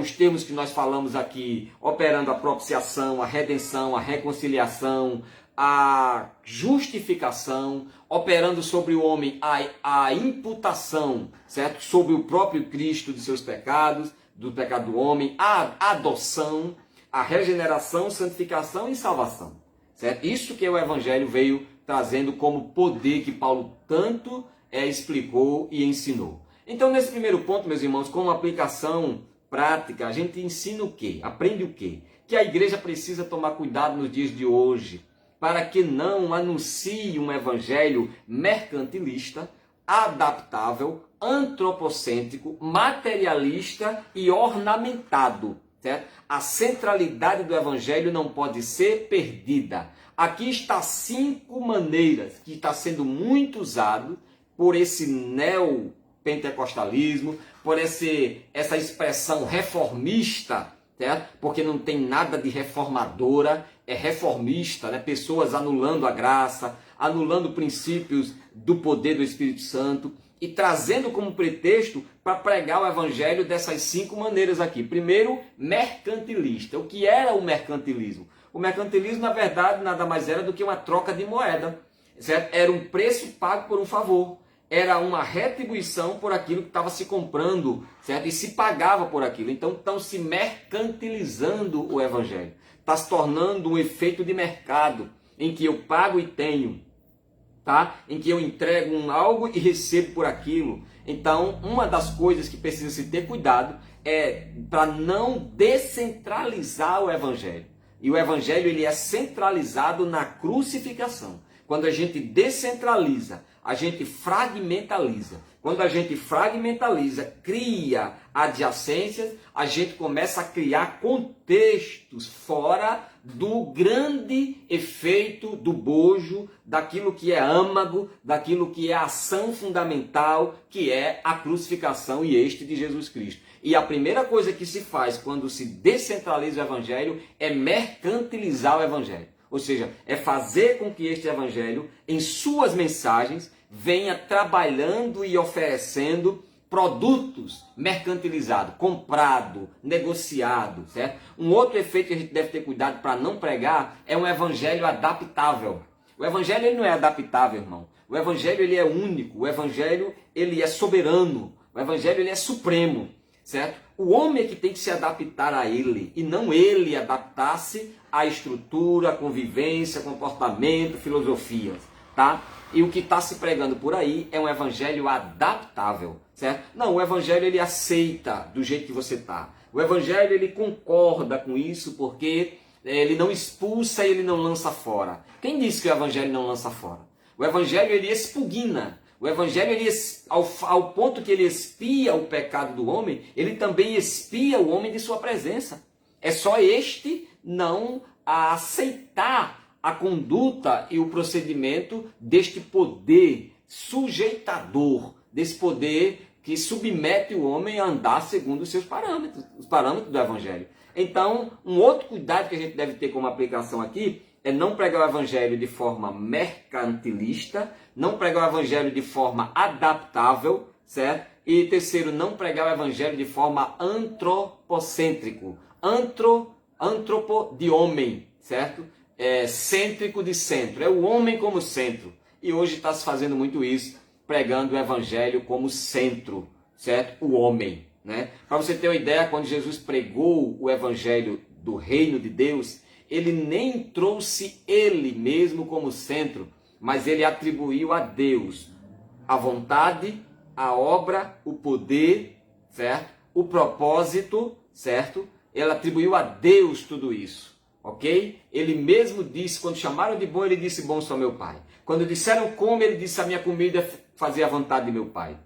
Speaker 1: os termos que nós falamos aqui, operando a propiciação, a redenção, a reconciliação, a justificação, operando sobre o homem a imputação, certo? Sobre o próprio Cristo de seus pecados, do pecado do homem, a adoção, a regeneração, santificação e salvação, certo? Isso que o Evangelho veio trazendo como poder que Paulo tanto explicou e ensinou. Então, nesse primeiro ponto, meus irmãos, como aplicação prática, a gente ensina o quê? Aprende o quê? Que a igreja precisa tomar cuidado nos dias de hoje, para que não anuncie um evangelho mercantilista, adaptável, antropocêntrico, materialista e ornamentado, certo? A centralidade do evangelho não pode ser perdida. Aqui está 5 maneiras que está sendo muito usado por esse neopentecostalismo, por essa expressão reformista, certo? Porque não tem nada de reformadora, é reformista, né? Pessoas anulando a graça, anulando princípios do poder do Espírito Santo, e trazendo como pretexto para pregar o evangelho dessas 5 maneiras aqui. Primeiro, mercantilista. O que era o mercantilismo? O mercantilismo, na verdade, nada mais era do que uma troca de moeda, certo? Era um preço pago por um favor. Era uma retribuição por aquilo que estava se comprando, certo? E se pagava por aquilo. Então, estão se mercantilizando o evangelho. Está se tornando um efeito de mercado, em que eu pago e tenho, tá? Em que eu entrego algo e recebo por aquilo. Então, uma das coisas que precisa se ter cuidado é para não descentralizar o evangelho. E o evangelho ele é centralizado na crucificação. Quando a gente descentraliza, a gente fragmentaliza. Quando a gente fragmentaliza, cria adjacências, a gente começa a criar contextos fora do grande efeito do bojo, daquilo que é âmago, daquilo que é a ação fundamental, que é a crucificação e este de Jesus Cristo. E a primeira coisa que se faz quando se descentraliza o evangelho é mercantilizar o evangelho. Ou seja, é fazer com que este evangelho, em suas mensagens, venha trabalhando e oferecendo produtos mercantilizados, comprado, negociado, certo? Um outro efeito que a gente deve ter cuidado para não pregar é um evangelho adaptável. O evangelho ele não é adaptável, irmão. O evangelho ele é único, o evangelho ele é soberano, o evangelho ele é supremo, certo? O homem é que tem que se adaptar a ele e não ele adaptar-se à estrutura, à convivência, comportamento, filosofias, tá? E o que está se pregando por aí é um evangelho adaptável, certo? Não, o evangelho ele aceita do jeito que você está. O evangelho ele concorda com isso porque ele não expulsa e ele não lança fora. Quem disse que o evangelho não lança fora? O evangelho ele expugna. O evangelho, ele, ao ponto que ele expia o pecado do homem, ele também expia o homem de sua presença. É só este não aceitar a conduta e o procedimento deste poder sujeitador, desse poder que submete o homem a andar segundo os seus parâmetros, os parâmetros do evangelho. Então, um outro cuidado que a gente deve ter como aplicação aqui é não pregar o evangelho de forma mercantilista, não pregar o evangelho de forma adaptável, certo? E terceiro, não pregar o evangelho de forma antropocêntrico. Antropo de homem, certo? Cêntrico de centro. É o homem como centro. E hoje está se fazendo muito isso, pregando o evangelho como centro, certo? O homem, né? Para você ter uma ideia, quando Jesus pregou o evangelho do reino de Deus, ele nem trouxe ele mesmo como centro, mas ele atribuiu a Deus a vontade, a obra, o poder, certo? O propósito, certo? Ele atribuiu a Deus tudo isso, ok? Ele mesmo disse, quando chamaram de bom, ele disse, bom só meu Pai. Quando disseram come, ele disse, a minha comida é fazer a vontade de meu Pai,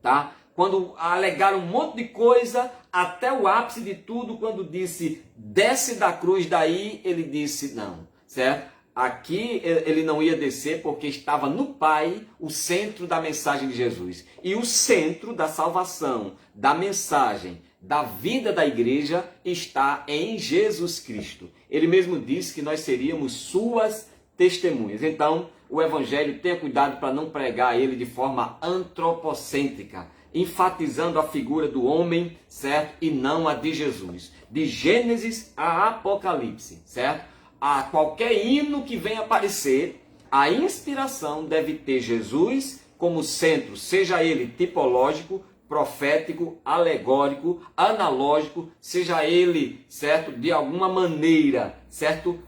Speaker 1: tá? Quando alegaram um monte de coisa, até o ápice de tudo, quando disse, desce da cruz daí, ele disse, não, certo? Aqui ele não ia descer porque estava no Pai o centro da mensagem de Jesus. E o centro da salvação, da mensagem, da vida da igreja está em Jesus Cristo. Ele mesmo disse que nós seríamos suas testemunhas. Então, o evangelho, tenha cuidado para não pregar ele de forma antropocêntrica, enfatizando a figura do homem, certo? E não a de Jesus. De Gênesis a Apocalipse, certo? A qualquer hino que venha aparecer, a inspiração deve ter Jesus como centro, seja ele tipológico, profético, alegórico, analógico, seja ele, certo, de alguma maneira, certo,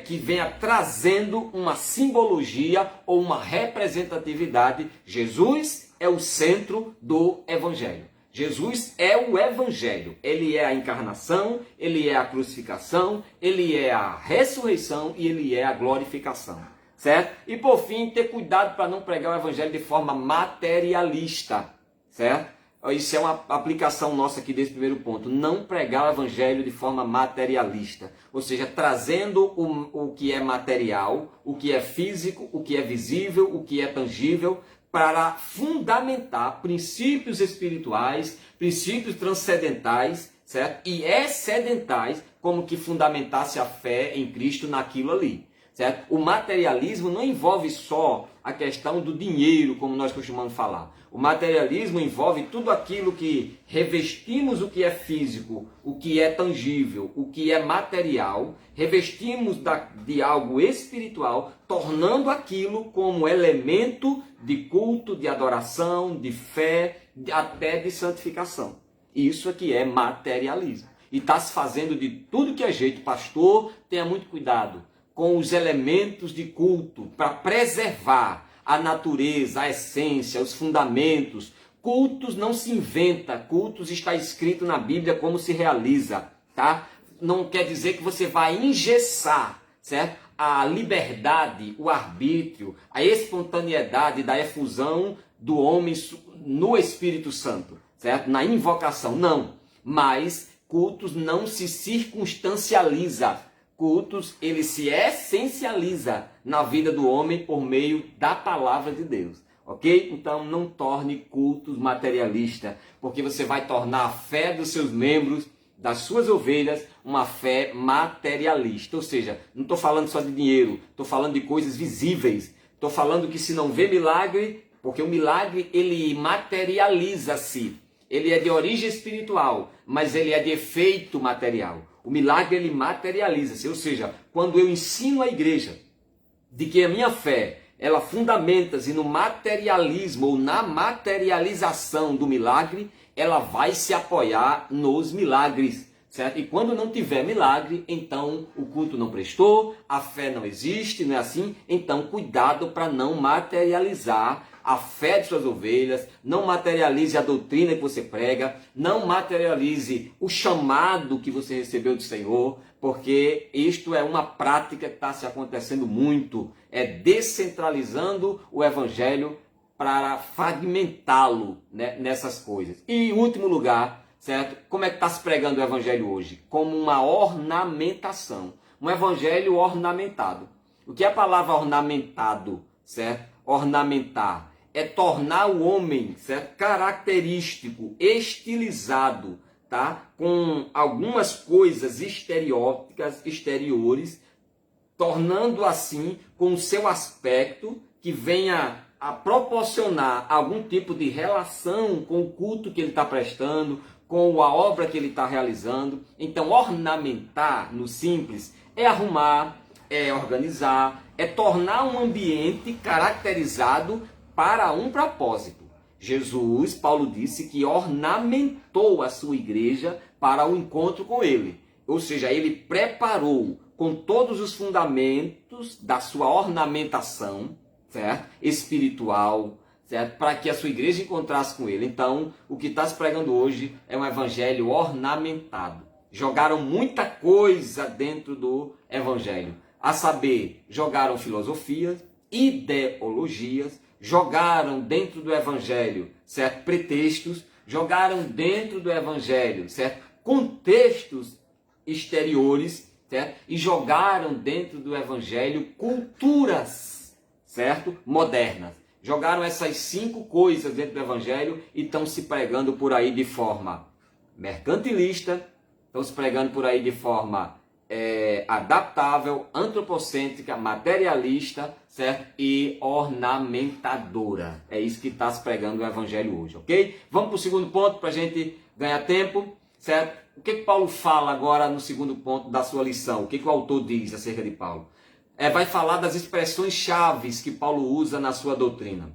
Speaker 1: que venha trazendo uma simbologia ou uma representatividade. Jesus é o centro do evangelho. Jesus é o evangelho, ele é a encarnação, ele é a crucificação, ele é a ressurreição e ele é a glorificação, certo? E por fim, ter cuidado para não pregar o evangelho de forma materialista, certo? Isso é uma aplicação nossa aqui desse primeiro ponto, não pregar o evangelho de forma materialista, ou seja, trazendo o que é material, o que é físico, o que é visível, o que é tangível, para fundamentar princípios espirituais, princípios transcendentais, certo? E excedentais, como que fundamentasse a fé em Cristo naquilo ali, certo? O materialismo não envolve só a questão do dinheiro, como nós costumamos falar. O materialismo envolve tudo aquilo que revestimos o que é físico, o que é tangível, o que é material, revestimos de algo espiritual, tornando aquilo como elemento de culto, de adoração, de fé, até de santificação. Isso aqui é materialismo. E está se fazendo de tudo que é jeito. Pastor, tenha muito cuidado com os elementos de culto para preservar a natureza, a essência, os fundamentos. Cultos não se inventa, cultos está escrito na Bíblia como se realiza, tá? Não quer dizer que você vai engessar, certo? A liberdade, o arbítrio, a espontaneidade da efusão do homem no Espírito Santo, certo? Na invocação, não. Mas cultos não se circunstancializa. Cultos, ele se essencializa na vida do homem por meio da palavra de Deus, ok? Então não torne cultos materialistas, porque você vai tornar a fé dos seus membros, das suas ovelhas, uma fé materialista. Ou seja, não estou falando só de dinheiro, estou falando de coisas visíveis. Estou falando que se não vê milagre, porque o milagre ele materializa-se. Ele é de origem espiritual, mas ele é de efeito material. O milagre ele materializa-se, ou seja, quando eu ensino a igreja de que a minha fé, ela fundamenta-se no materialismo ou na materialização do milagre, ela vai se apoiar nos milagres, certo? E quando não tiver milagre, então o culto não prestou, a fé não existe, não é assim? Então cuidado para não materializar a fé de suas ovelhas, não materialize a doutrina que você prega, não materialize o chamado que você recebeu do Senhor, porque isto é uma prática que está se acontecendo muito, é descentralizando o evangelho para fragmentá-lo, né, nessas coisas. E em último lugar, certo? Como é que está se pregando o evangelho hoje? Como uma ornamentação, um evangelho ornamentado. O que é a palavra ornamentado, certo? Ornamentar é tornar o homem, certo? Característico, estilizado, tá? Com algumas coisas estereóticas, exteriores, tornando assim com o seu aspecto que venha a proporcionar algum tipo de relação com o culto que ele está prestando, com a obra que ele está realizando. Então, ornamentar, no simples, é arrumar, é organizar, é tornar um ambiente caracterizado para um propósito. Jesus, Paulo disse que ornamentou a sua igreja para o encontro com ele. Ou seja, ele preparou com todos os fundamentos da sua ornamentação, certo? Espiritual, certo? Para que a sua igreja encontrasse com ele. Então, o que está se pregando hoje é um evangelho ornamentado. Jogaram muita coisa dentro do evangelho. A saber, jogaram filosofias, ideologias, jogaram dentro do evangelho, certo? Pretextos, jogaram dentro do evangelho, certo? Contextos exteriores, certo? E jogaram dentro do evangelho culturas, certo? Modernas. Jogaram essas 5 coisas dentro do evangelho e estão se pregando por aí de forma mercantilista, estão se pregando por aí de forma adaptável, antropocêntrica, materialista, certo? E ornamentadora. É isso que está se pregando o evangelho hoje, ok? Vamos para o segundo ponto para a gente ganhar tempo, certo? O que Paulo fala agora no segundo ponto da sua lição? O que o autor diz acerca de Paulo? Vai falar das expressões chaves que Paulo usa na sua doutrina.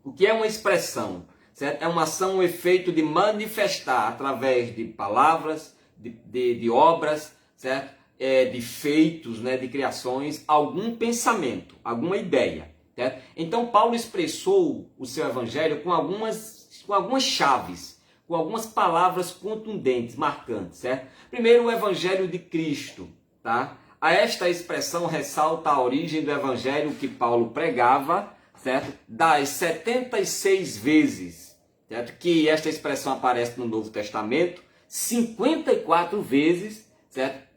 Speaker 1: O que é uma expressão? Certo? É uma ação, um efeito de manifestar através de palavras, de obras, certo? De feitos, né? De criações, algum pensamento, alguma ideia. Certo? Então Paulo expressou o seu evangelho com algumas chaves, com algumas palavras contundentes, marcantes. Certo? Primeiro, o evangelho de Cristo. Tá? A esta expressão ressalta a origem do evangelho que Paulo pregava, certo? Das 76 vezes, certo? Que esta expressão aparece no Novo Testamento, 54 vezes, certo?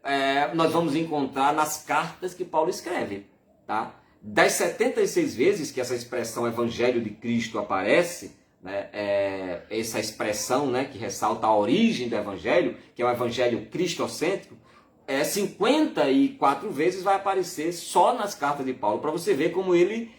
Speaker 1: Nós vamos encontrar nas cartas que Paulo escreve, tá? Das 76 vezes que essa expressão evangelho de Cristo aparece, né? Essa expressão, né, que ressalta a origem do evangelho, que é o evangelho cristocêntrico, 54 vezes vai aparecer só nas cartas de Paulo, para você ver como ele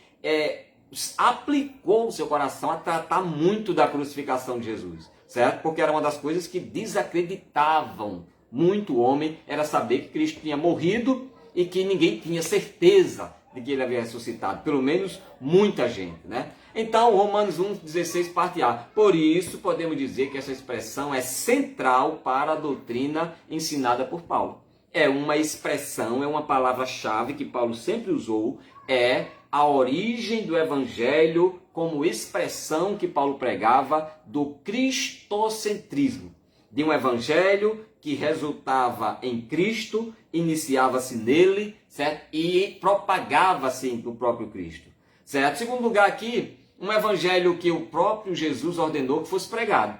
Speaker 1: aplicou o seu coração a tratar muito da crucificação de Jesus, certo? Porque era uma das coisas que desacreditavam muito o homem, era saber que Cristo tinha morrido e que ninguém tinha certeza de que ele havia ressuscitado, pelo menos muita gente, né? Então, Romanos 1,16, parte A. Por isso, podemos dizer que essa expressão é central para a doutrina ensinada por Paulo. É uma expressão, é uma palavra-chave que Paulo sempre usou, é a origem do evangelho como expressão que Paulo pregava do cristocentrismo, de um evangelho que resultava em Cristo, iniciava-se nele, certo? E propagava-se no próprio Cristo, certo? Segundo lugar aqui, um evangelho que o próprio Jesus ordenou que fosse pregado,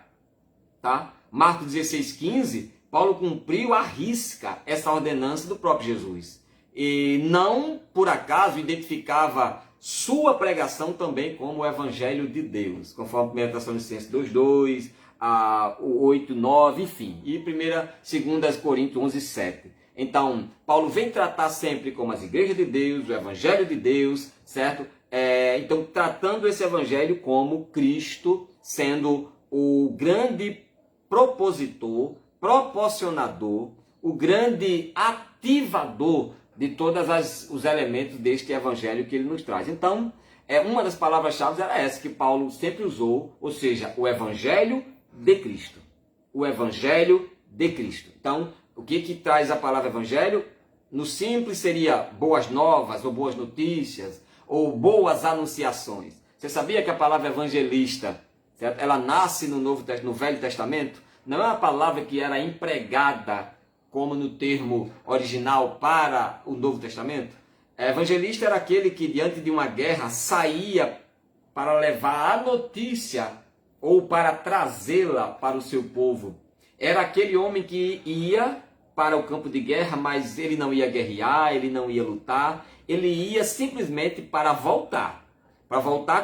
Speaker 1: tá? Marcos 16,15, Paulo cumpriu à risca essa ordenança do próprio Jesus. E não, por acaso, identificava sua pregação também como o evangelho de Deus, conforme 1 Tessalonicenses 2,2, 8,9, enfim, e 2 Coríntios 11,7. Então, Paulo vem tratar sempre como as igrejas de Deus, o evangelho de Deus, certo? Então, tratando esse evangelho como Cristo sendo o grande propositor, proporcionador, o grande ativador de todos os elementos deste evangelho que ele nos traz. Então, uma das palavras-chave era essa que Paulo sempre usou, ou seja, o evangelho de Cristo. O evangelho de Cristo. Então, o que traz a palavra evangelho? No simples seria boas novas, ou boas notícias, ou boas anunciações. Você sabia que a palavra evangelista, certo? Ela nasce no Velho Testamento? Não é uma palavra que era empregada como no termo original para o Novo Testamento. Evangelista era aquele que diante de uma guerra saía para levar a notícia ou para trazê-la para o seu povo. Era aquele homem que ia para o campo de guerra, mas ele não ia guerrear, ele não ia lutar, ele ia simplesmente para voltar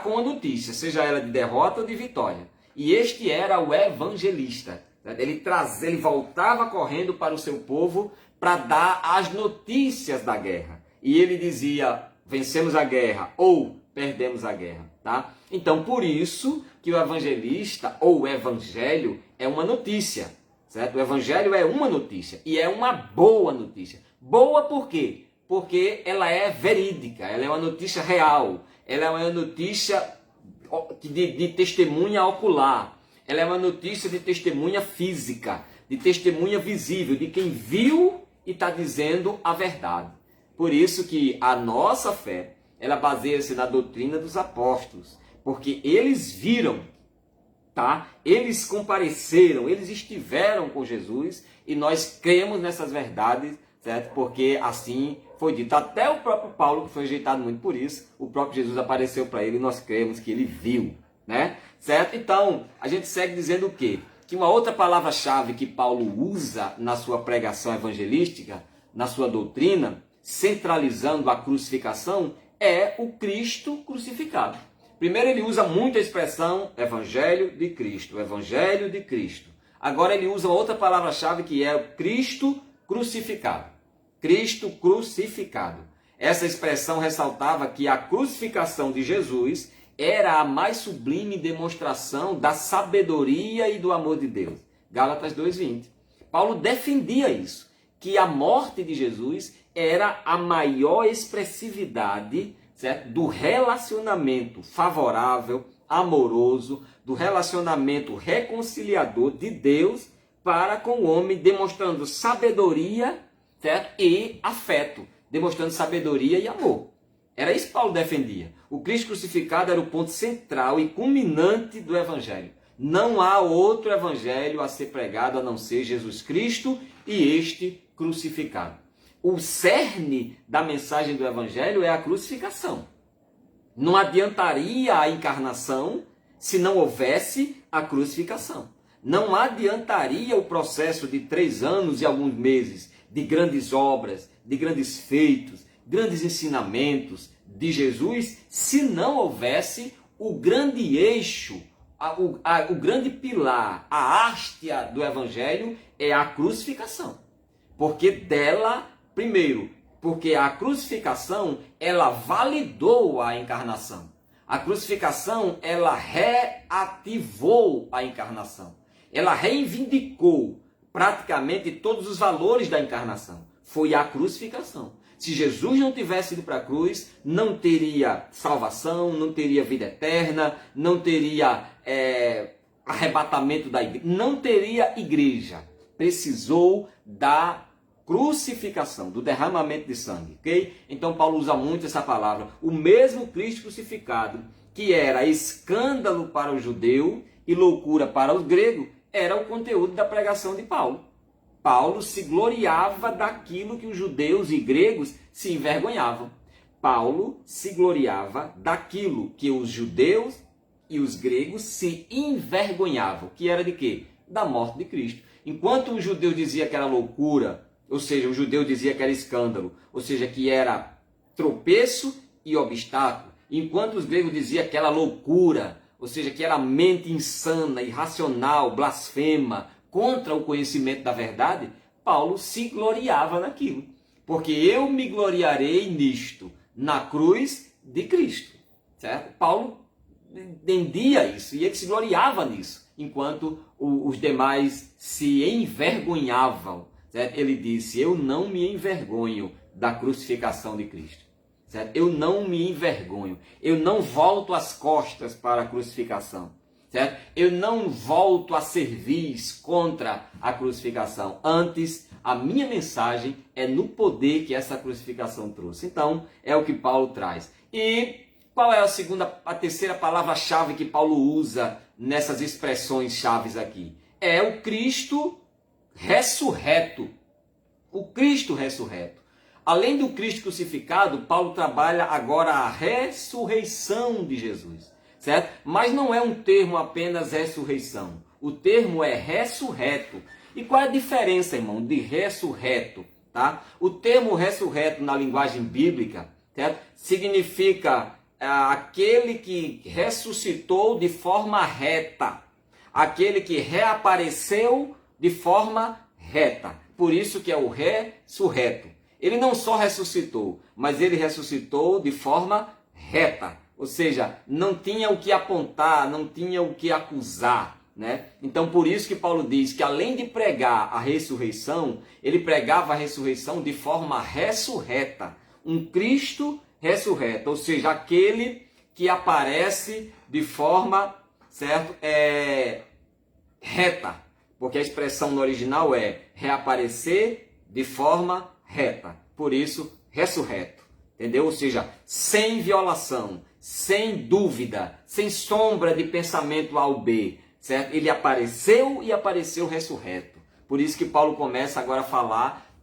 Speaker 1: com a notícia, seja ela de derrota ou de vitória. E este era o evangelista. Ele voltava correndo para o seu povo para dar as notícias da guerra. E ele dizia, vencemos a guerra ou perdemos a guerra. Tá? Então, por isso que o evangelista ou o evangelho é uma notícia. Certo? O evangelho é uma notícia e é uma boa notícia. Boa por quê? Porque ela é verídica, ela é uma notícia real, ela é uma notícia de testemunha ocular, ela é uma notícia de testemunha física, de testemunha visível, de quem viu e está dizendo a verdade. Por isso que a nossa fé, ela baseia-se na doutrina dos apóstolos, porque eles viram, tá? Eles compareceram, eles estiveram com Jesus e nós cremos nessas verdades, certo? Porque assim foi dito. Até o próprio Paulo, que foi rejeitado muito por isso, o próprio Jesus apareceu para ele e nós cremos que ele viu, né? Certo? Então, a gente segue dizendo o quê? Que uma outra palavra-chave que Paulo usa na sua pregação evangelística, na sua doutrina, centralizando a crucificação, é o Cristo crucificado. Primeiro ele usa muito a expressão Evangelho de Cristo, Evangelho de Cristo. Agora ele usa outra palavra-chave que é o Cristo crucificado. Cristo crucificado. Essa expressão ressaltava que a crucificação de Jesus era a mais sublime demonstração da sabedoria e do amor de Deus. Gálatas 2:20. Paulo defendia isso, que a morte de Jesus era a maior expressividade, certo? Do relacionamento favorável, amoroso, do relacionamento reconciliador de Deus para com o homem, demonstrando sabedoria, certo? E afeto, demonstrando sabedoria e amor. Era isso que Paulo defendia. O Cristo crucificado era o ponto central e culminante do Evangelho. Não há outro Evangelho a ser pregado a não ser Jesus Cristo e este crucificado. O cerne da mensagem do Evangelho é a crucificação. Não adiantaria a encarnação se não houvesse a crucificação. Não adiantaria o processo de 3 anos e alguns meses de grandes obras, de grandes feitos, grandes ensinamentos de Jesus, se não houvesse o grande eixo, o grande pilar, a hastia do Evangelho é a crucificação. Porque dela, primeiro, porque a crucificação, ela validou a encarnação. A crucificação, ela reativou a encarnação. Ela reivindicou praticamente todos os valores da encarnação. Foi a crucificação. Se Jesus não tivesse ido para a cruz, não teria salvação, não teria vida eterna, não teria arrebatamento da igreja, não teria igreja. Precisou da crucificação, do derramamento de sangue, ok? Então Paulo usa muito essa palavra. O mesmo Cristo crucificado, que era escândalo para o judeu e loucura para o grego, era o conteúdo da pregação de Paulo. Paulo se gloriava daquilo que os judeus e gregos se envergonhavam. Paulo se gloriava daquilo que os judeus e os gregos se envergonhavam. Que era de quê? Da morte de Cristo. Enquanto o judeu dizia que era loucura, ou seja, o judeu dizia que era escândalo, ou seja, que era tropeço e obstáculo. Enquanto os gregos diziam que era loucura, ou seja, que era mente insana, irracional, blasfema, contra o conhecimento da verdade, Paulo se gloriava naquilo. Porque eu me gloriarei nisto, na cruz de Cristo. Certo? Paulo entendia isso e ele se gloriava nisso, enquanto os demais se envergonhavam. Certo? Ele disse, eu não me envergonho da crucificação de Cristo. Certo? Eu não me envergonho, eu não volto as costas para a crucificação. Certo? Eu não volto a servir contra a crucificação. Antes, a minha mensagem é no poder que essa crucificação trouxe. Então, é o que Paulo traz. E qual é a terceira palavra-chave que Paulo usa nessas expressões chaves aqui? É o Cristo ressurreto. O Cristo ressurreto. Além do Cristo crucificado, Paulo trabalha agora a ressurreição de Jesus. Certo? Mas não é um termo apenas ressurreição. O termo é ressurreto. E qual é a diferença, irmão, de ressurreto? Tá? O termo ressurreto na linguagem bíblica, certo? Significa aquele que ressuscitou de forma reta. Aquele que reapareceu de forma reta. Por isso que é o ressurreto. Ele não só ressuscitou, mas ele ressuscitou de forma reta. Ou seja, não tinha o que apontar, não tinha o que acusar, né? Então, por isso que Paulo diz que além de pregar a ressurreição, ele pregava a ressurreição de forma ressurreta. Um Cristo ressurreto, ou seja, aquele que aparece de forma, certo? Reta. Porque a expressão no original é reaparecer de forma reta. Por isso, ressurreto. Entendeu? Ou seja, sem violação, sem dúvida, sem sombra de pensamento A ou B, certo? Ele apareceu e apareceu ressurreto. Por isso que Paulo começa agora a falar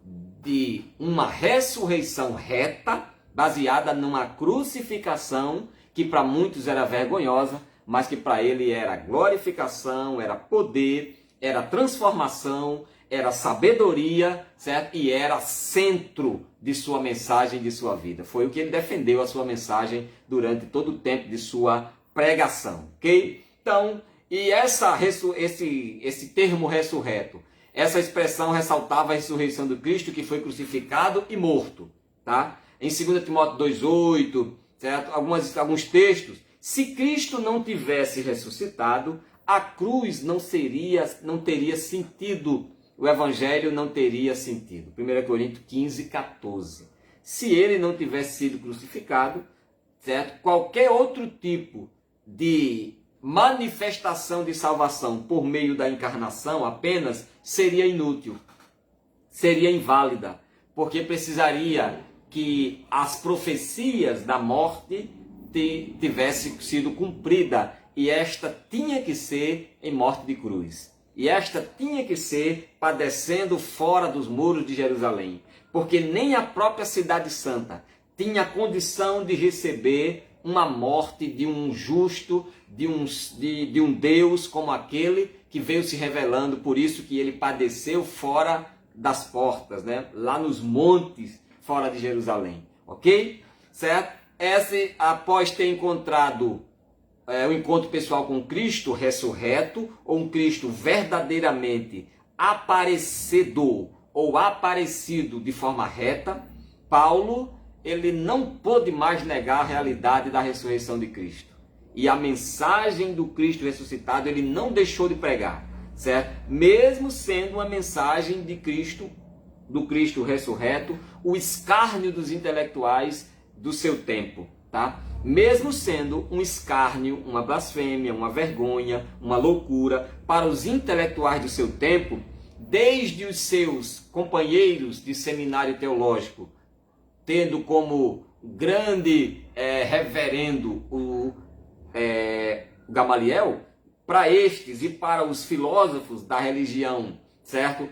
Speaker 1: de uma ressurreição reta, baseada numa crucificação que para muitos era vergonhosa, mas que para ele era glorificação, era poder, era transformação, era sabedoria, certo? E era centro de sua mensagem, de sua vida. Foi o que ele defendeu a sua mensagem durante todo o tempo de sua pregação, ok? Então, e esse termo ressurreto, essa expressão ressaltava a ressurreição do Cristo que foi crucificado e morto, tá? Em 2 Timóteo 2,8, certo? Alguns textos, se Cristo não tivesse ressuscitado, a cruz não teria sentido. O evangelho não teria sentido. 1 Coríntios 15, 14. Se ele não tivesse sido crucificado, certo? Qualquer outro tipo de manifestação de salvação por meio da encarnação apenas seria inútil, seria inválida, porque precisaria que as profecias da morte tivessem sido cumpridas, e esta tinha que ser em morte de cruz. E esta tinha que ser padecendo fora dos muros de Jerusalém, porque nem a própria cidade santa tinha condição de receber uma morte de um justo, de um Deus como aquele que veio se revelando. Por isso que ele padeceu fora das portas, né? Lá nos montes fora de Jerusalém, ok? Certo? Após ter encontrado o encontro pessoal com Cristo ressurreto, ou um Cristo verdadeiramente aparecedor ou aparecido de forma reta, Paulo ele não pôde mais negar a realidade da ressurreição de Cristo. e a mensagem do Cristo ressuscitado ele não deixou de pregar, certo? Mesmo sendo uma mensagem de Cristo, do Cristo ressurreto, o escárnio dos intelectuais do seu tempo, tá? Mesmo sendo um escárnio, uma blasfêmia, uma vergonha, uma loucura para os intelectuais do seu tempo, desde os seus companheiros de seminário teológico, tendo como grande reverendo o Gamaliel, para estes e para os filósofos da religião, certo?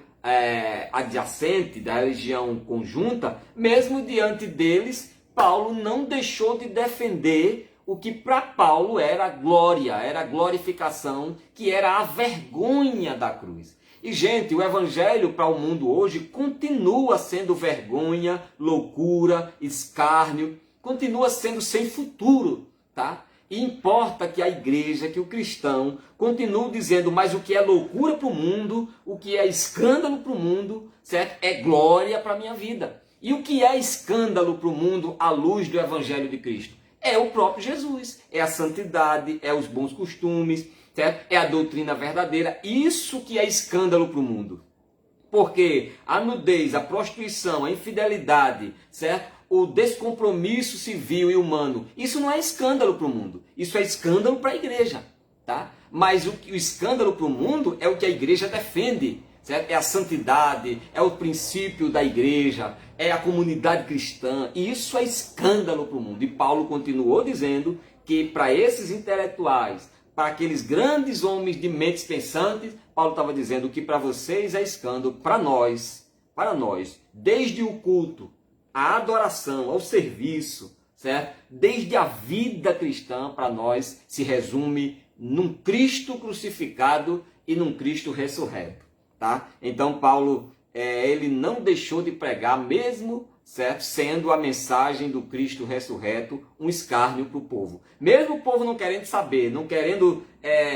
Speaker 1: Adjacente, da religião conjunta, mesmo diante deles, Paulo não deixou de defender o que para Paulo era glória, era glorificação, que era a vergonha da cruz. E, gente, o evangelho para o mundo hoje continua sendo vergonha, loucura, escárnio, continua sendo sem futuro, tá? E importa que a igreja, que o cristão, continue dizendo, mas o que é loucura para o mundo, o que é escândalo para o mundo, certo? É glória para a minha vida. E o que é escândalo para o mundo à luz do evangelho de Cristo? É o próprio Jesus, é a santidade, é os bons costumes, certo? É a doutrina verdadeira. Isso que é escândalo para o mundo. Porque a nudez, a prostituição, a infidelidade, certo? O descompromisso civil e humano, isso não é escândalo para o mundo. Isso é escândalo para a igreja, tá? Mas o escândalo para o mundo é o que a igreja defende, certo? É a santidade, é o princípio da igreja, é a comunidade cristã. E isso é escândalo para o mundo. E Paulo continuou dizendo que para esses intelectuais, para aqueles grandes homens de mentes pensantes, Paulo estava dizendo que para vocês é escândalo, para nós, desde o culto, a adoração, ao serviço, certo? Desde a vida cristã, para nós, se resume num Cristo crucificado e num Cristo ressurreto, tá? Então, Paulo, ele não deixou de pregar, mesmo, certo? Sendo a mensagem do Cristo ressurreto um escárnio para o povo. Mesmo o povo não querendo saber, não querendo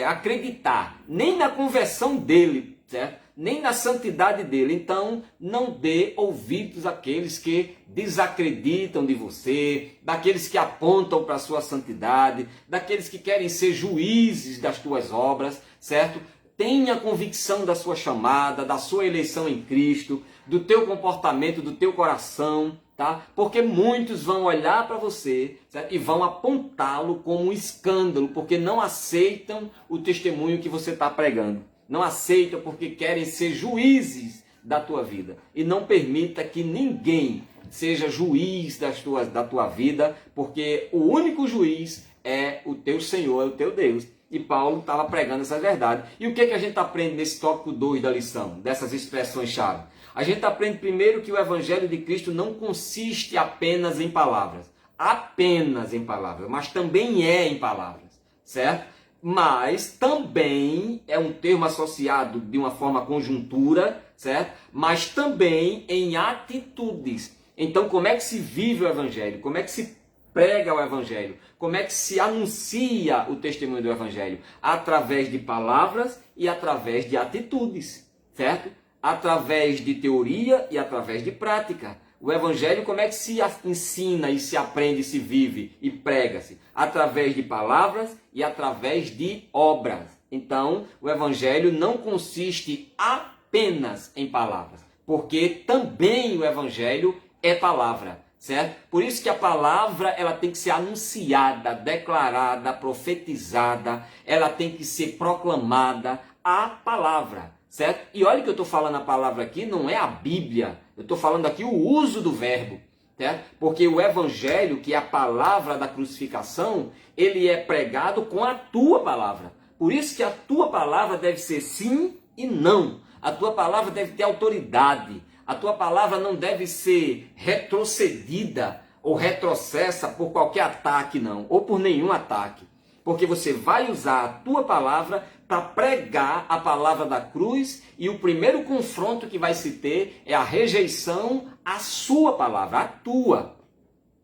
Speaker 1: acreditar, nem na conversão dele, certo? Nem na santidade dele. Então, não dê ouvidos àqueles que desacreditam de você, daqueles que apontam para a sua santidade, daqueles que querem ser juízes das tuas obras, certo? Tenha convicção da sua chamada, da sua eleição em Cristo, do teu comportamento, do teu coração, tá? Porque muitos vão olhar para você, certo? E vão apontá-lo como um escândalo, porque não aceitam o testemunho que você está pregando. Não aceitam porque querem ser juízes da tua vida. E não permita que ninguém seja juiz da tua vida, porque o único juiz é o teu Senhor, é o teu Deus. E Paulo estava pregando essa verdade. E o que a gente aprende nesse tópico 2 da lição, dessas expressões-chave? A gente aprende primeiro que o Evangelho de Cristo não consiste apenas em palavras. Apenas em palavras, mas também é em palavras, certo? Mas também é um termo associado de uma forma conjuntura, certo? Mas também em atitudes. Então, como é que se vive o Evangelho? Como é que se prega o Evangelho? Como é que se anuncia o testemunho do Evangelho? Através de palavras e através de atitudes, certo? Através de teoria e através de prática. O Evangelho, como é que se ensina e se aprende, se vive e prega-se? Através de palavras e através de obras. Então, o Evangelho não consiste apenas em palavras, porque também o Evangelho é palavra, certo? Por isso que a palavra ela tem que ser anunciada, declarada, profetizada, ela tem que ser proclamada, a palavra, certo? E olha que eu estou falando a palavra aqui, não é a Bíblia, eu estou falando aqui o uso do verbo, certo? Porque o Evangelho, que é a palavra da crucificação, ele é pregado com a tua palavra. Por isso que a tua palavra deve ser sim e não. A tua palavra deve ter autoridade. A tua palavra não deve ser retrocedida ou retrocessa por qualquer ataque, não, ou por nenhum ataque. Porque você vai usar a tua palavra para pregar a palavra da cruz e o primeiro confronto que vai se ter é a rejeição à sua palavra, a tua,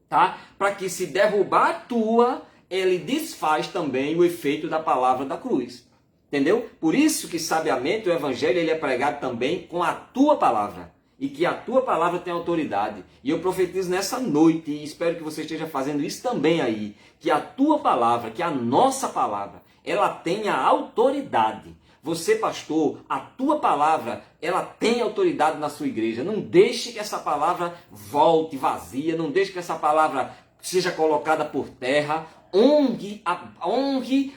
Speaker 1: tá? Para que se derrubar a tua, ele desfaz também o efeito da palavra da cruz, entendeu? Por isso que sabiamente o evangelho ele é pregado também com a tua palavra. e que a tua palavra tem autoridade. E eu profetizo nessa noite, e espero que você esteja fazendo isso também aí, que a tua palavra, que a nossa palavra, ela tenha autoridade. Você, pastor, a tua palavra, ela tem autoridade na sua igreja. Não deixe que essa palavra volte vazia, não deixe que essa palavra seja colocada por terra. Honre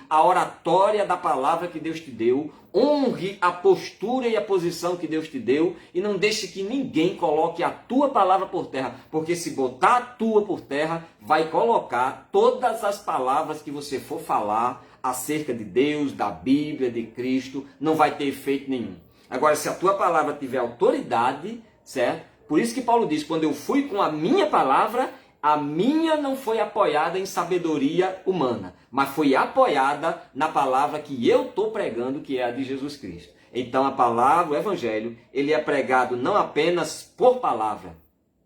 Speaker 1: a oratória da palavra que Deus te deu, honre a postura e a posição que Deus te deu, e não deixe que ninguém coloque a tua palavra por terra, porque se botar a tua por terra, vai colocar todas as palavras que você for falar acerca de Deus, da Bíblia, de Cristo, não vai ter efeito nenhum. Agora, se a tua palavra tiver autoridade, certo? Por isso que Paulo diz, quando eu fui com a minha palavra, a minha não foi apoiada em sabedoria humana, mas foi apoiada na palavra que eu estou pregando, que é a de Jesus Cristo. Então a palavra, o evangelho, ele é pregado não apenas por palavra,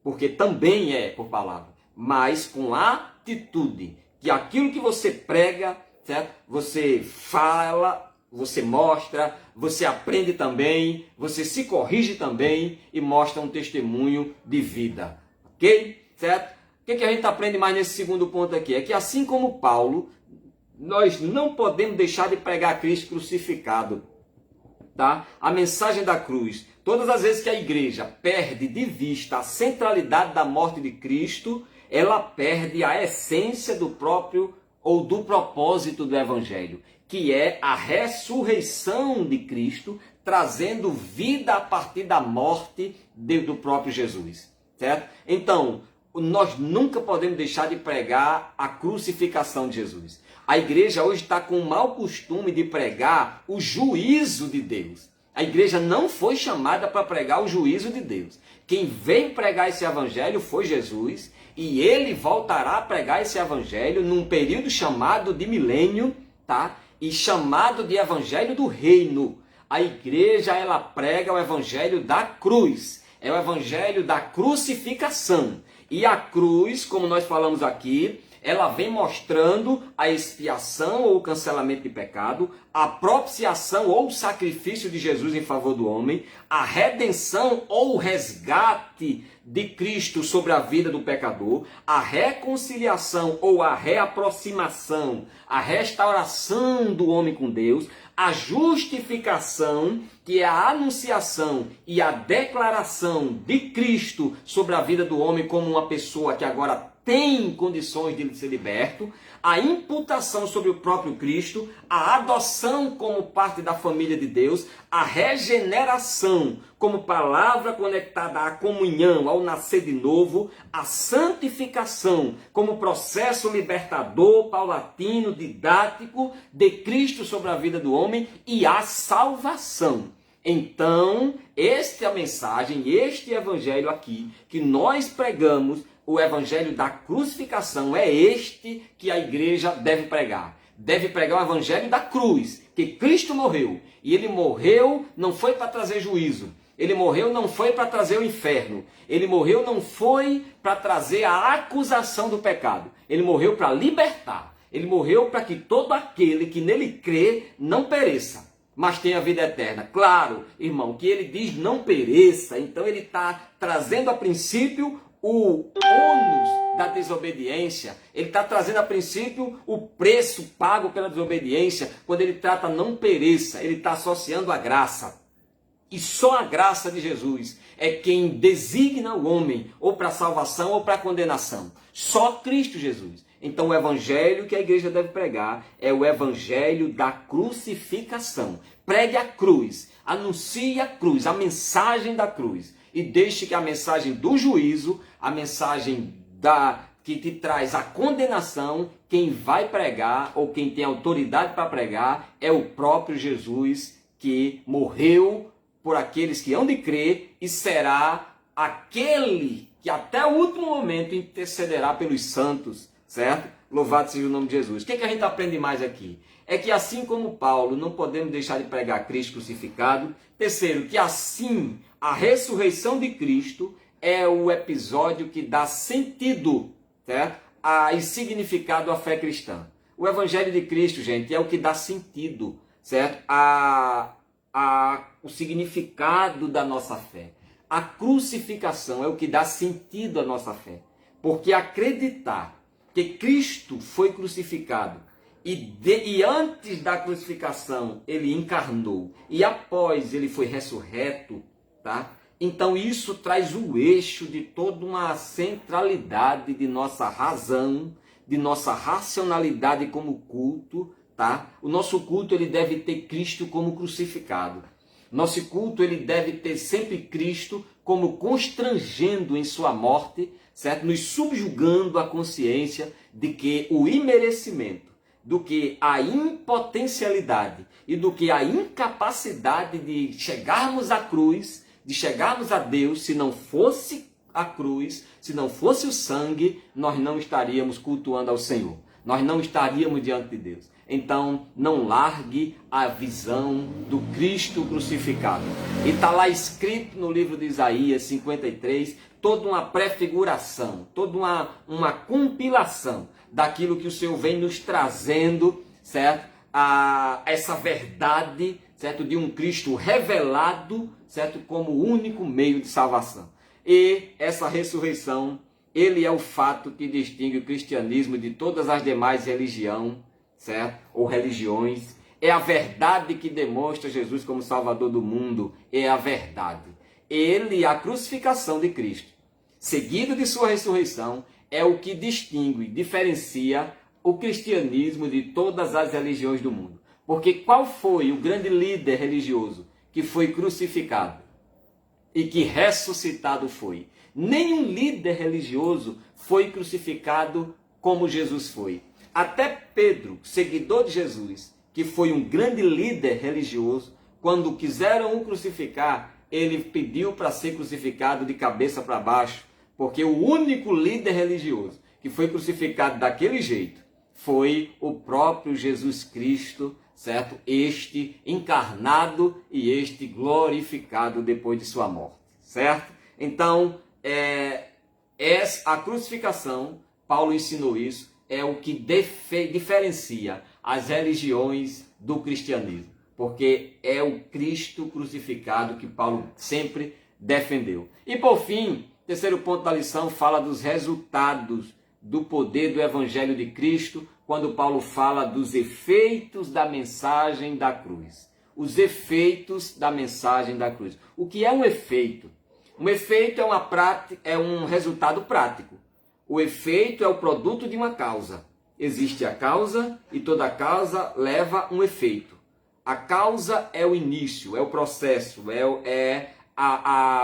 Speaker 1: porque também é por palavra, mas com atitude, que aquilo que você prega, certo? Você fala, você mostra, você aprende também, você se corrige também e mostra um testemunho de vida, ok? Certo? O que a gente aprende mais nesse segundo ponto aqui? É que assim como Paulo, nós não podemos deixar de pregar Cristo crucificado. Tá? A mensagem da cruz. Todas as vezes que a igreja perde de vista a centralidade da morte de Cristo, ela perde a essência do próprio ou do propósito do evangelho, que é a ressurreição de Cristo, trazendo vida a partir da morte do próprio Jesus. Certo? Então, nós nunca podemos deixar de pregar a crucificação de Jesus. A igreja hoje está com o mau costume de pregar o juízo de Deus. A igreja não foi chamada para pregar o juízo de Deus. Quem veio pregar esse evangelho foi Jesus, e ele voltará a pregar esse evangelho num período chamado de milênio, tá? E chamado de evangelho do reino. A igreja, ela prega o evangelho da cruz. É o evangelho da crucificação. E a cruz, como nós falamos aqui, ela vem mostrando a expiação ou o cancelamento de pecado, a propiciação ou o sacrifício de Jesus em favor do homem, a redenção ou o resgate de Cristo sobre a vida do pecador, a reconciliação ou a reaproximação, a restauração do homem com Deus, a justificação, que é a anunciação e a declaração de Cristo sobre a vida do homem como uma pessoa que agora tem condições de ser liberto, a imputação sobre o próprio Cristo, a adoção como parte da família de Deus, a regeneração como palavra conectada à comunhão, ao nascer de novo, a santificação como processo libertador, paulatino, didático de Cristo sobre a vida do homem e a salvação. Então, esta é a mensagem, este evangelho aqui que nós pregamos, o evangelho da crucificação, é este que a igreja deve pregar. Deve pregar o evangelho da cruz, que Cristo morreu. E ele morreu não foi para trazer juízo. Ele morreu não foi para trazer o inferno. Ele morreu não foi para trazer a acusação do pecado. Ele morreu para libertar. Ele morreu para que todo aquele que nele crê não pereça, mas tenha vida eterna. Claro, irmão, que ele diz não pereça. Então ele está trazendo a princípio o ônus da desobediência, ele está trazendo a princípio o preço pago pela desobediência. Quando ele trata não pereça, ele está associando a graça. E só a graça de Jesus é quem designa o homem ou para salvação ou para condenação. Só Cristo Jesus. Então o evangelho que a igreja deve pregar é o evangelho da crucificação. Pregue a cruz, anuncie a cruz, a mensagem da cruz. E deixe que a mensagem do juízo, a mensagem que te traz a condenação, quem vai pregar ou quem tem autoridade para pregar é o próprio Jesus, que morreu por aqueles que hão de crer e será aquele que até o último momento intercederá pelos santos, certo? Louvado seja o nome de Jesus. O que a gente aprende mais aqui? É que assim como Paulo, não podemos deixar de pregar Cristo crucificado. Terceiro, que assim a ressurreição de Cristo é o episódio que dá sentido, certo? E significado à fé cristã. O Evangelho de Cristo, gente, é o que dá sentido, certo? O significado da nossa fé. A crucificação é o que dá sentido à nossa fé. Porque acreditar que Cristo foi crucificado e antes da crucificação ele encarnou e após ele foi ressurreto, tá? Então isso traz o eixo de toda uma centralidade de nossa razão, de nossa racionalidade como culto, tá? O nosso culto ele deve ter Cristo como crucificado. Nosso culto ele deve ter sempre Cristo como constrangendo em sua morte, certo? Nos subjugando a consciência de que o imerecimento, do que a impotencialidade e do que a incapacidade de chegarmos à cruz, de chegarmos a Deus, se não fosse a cruz, se não fosse o sangue, nós não estaríamos cultuando ao Senhor. Nós não estaríamos diante de Deus. Então, não largue a visão do Cristo crucificado. E está lá escrito no livro de Isaías 53, toda uma prefiguração, toda uma compilação daquilo que o Senhor vem nos trazendo, certo? Essa verdade, certo? De um Cristo revelado, certo? Como o único meio de salvação. E essa ressurreição, ele é o fato que distingue o cristianismo de todas as demais religiões, certo? Ou religiões. É a verdade que demonstra Jesus como Salvador do mundo. É a verdade. Ele, a crucificação de Cristo, seguido de sua ressurreição, é o que distingue, diferencia o cristianismo de todas as religiões do mundo. Porque qual foi o grande líder religioso que foi crucificado e que ressuscitado foi? Nenhum líder religioso foi crucificado como Jesus foi. Até Pedro, seguidor de Jesus, que foi um grande líder religioso, quando quiseram o crucificar, ele pediu para ser crucificado de cabeça para baixo, porque o único líder religioso que foi crucificado daquele jeito foi o próprio Jesus Cristo, certo? Este encarnado e este glorificado depois de sua morte, certo? Então, a crucificação, Paulo ensinou isso, é o que diferencia as religiões do cristianismo, porque é o Cristo crucificado que Paulo sempre defendeu. E por fim, terceiro ponto da lição fala dos resultados do poder do Evangelho de Cristo, quando Paulo fala dos efeitos da mensagem da cruz. Os efeitos da mensagem da cruz. O que é um efeito? Um efeito é um resultado prático. O efeito é o produto de uma causa. Existe a causa e toda causa leva um efeito. A causa é o início, é o processo, é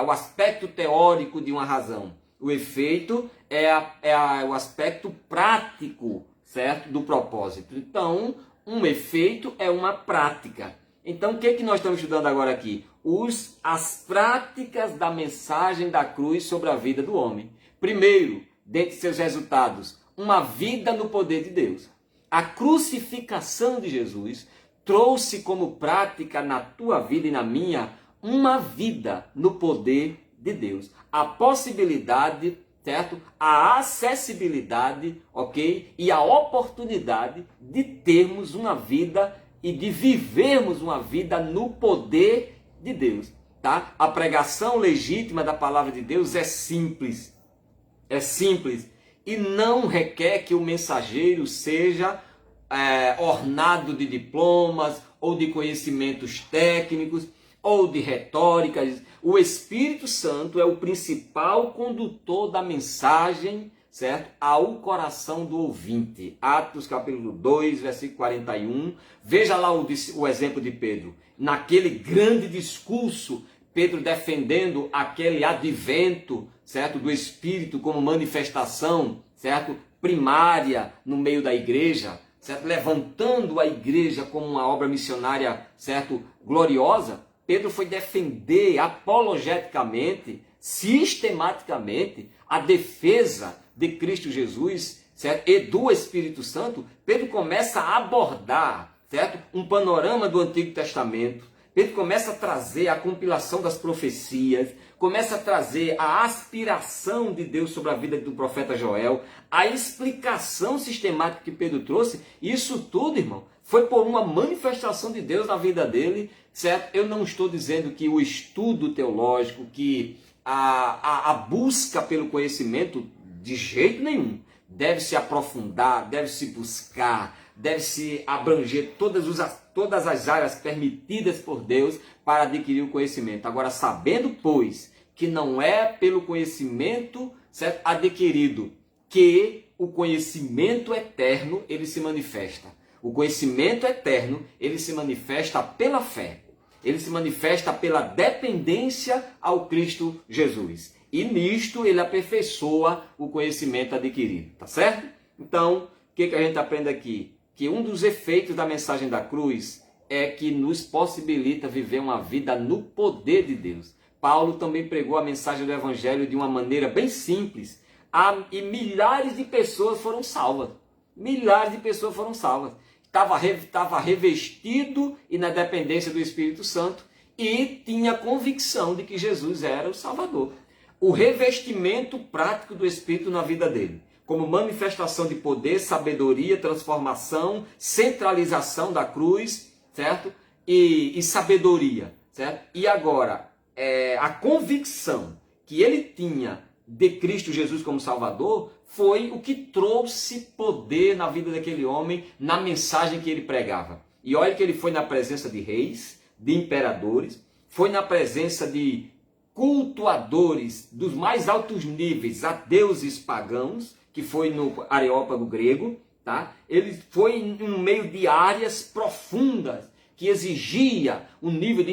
Speaker 1: o aspecto teórico de uma razão. O efeito é o aspecto prático, certo? Do propósito. Então, um efeito é uma prática. Então, o que nós estamos estudando agora aqui? As práticas da mensagem da cruz sobre a vida do homem. Primeiro, dentre seus resultados, uma vida no poder de Deus. A crucificação de Jesus trouxe como prática na tua vida e na minha uma vida no poder de Deus. A possibilidade, certo? A acessibilidade, ok? E a oportunidade de termos uma vida e de vivermos uma vida no poder de Deus, tá? A pregação legítima da palavra de Deus é simples. É simples e não requer que o mensageiro seja ornado de diplomas ou de conhecimentos técnicos ou de retórica. O Espírito Santo é o principal condutor da mensagem, certo? Ao coração do ouvinte. Atos capítulo 2, versículo 41. Veja lá o exemplo de Pedro. Naquele grande discurso, Pedro defendendo aquele advento, certo, do Espírito como manifestação, certo, primária no meio da igreja, certo, levantando a igreja como uma obra missionária, certo, gloriosa. Pedro foi defender apologeticamente, sistematicamente, a defesa de Cristo Jesus, certo, e do Espírito Santo. Pedro começa a abordar, certo, um panorama do Antigo Testamento. Pedro começa a trazer a compilação das profecias, começa a trazer a aspiração de Deus sobre a vida do profeta Joel, a explicação sistemática que Pedro trouxe. Isso tudo, irmão, foi por uma manifestação de Deus na vida dele, certo? Eu não estou dizendo que o estudo teológico, que a busca pelo conhecimento, de jeito nenhum. Deve se aprofundar, deve se buscar, deve se abranger todas as áreas permitidas por Deus para adquirir o conhecimento. Agora, sabendo, pois, que não é pelo conhecimento, certo, adquirido que o conhecimento eterno ele se manifesta. O conhecimento eterno ele se manifesta pela fé. Ele se manifesta pela dependência ao Cristo Jesus. E nisto ele aperfeiçoa o conhecimento adquirido, tá certo? Então, o que a gente aprende aqui? Que um dos efeitos da mensagem da cruz é que nos possibilita viver uma vida no poder de Deus. Paulo também pregou a mensagem do Evangelho de uma maneira bem simples. E milhares de pessoas foram salvas. Milhares de pessoas foram salvas. Estava revestido e na dependência do Espírito Santo e tinha convicção de que Jesus era o Salvador. O revestimento prático do Espírito na vida dele, como manifestação de poder, sabedoria, transformação, centralização da cruz, certo? E sabedoria, certo? E agora, a convicção que ele tinha de Cristo Jesus como Salvador foi o que trouxe poder na vida daquele homem, na mensagem que ele pregava. E olha que ele foi na presença de reis, de imperadores, foi na presença de cultuadores dos mais altos níveis, a deuses pagãos, que foi no Areópago grego, tá? Ele foi no meio de áreas profundas, que exigia um nível de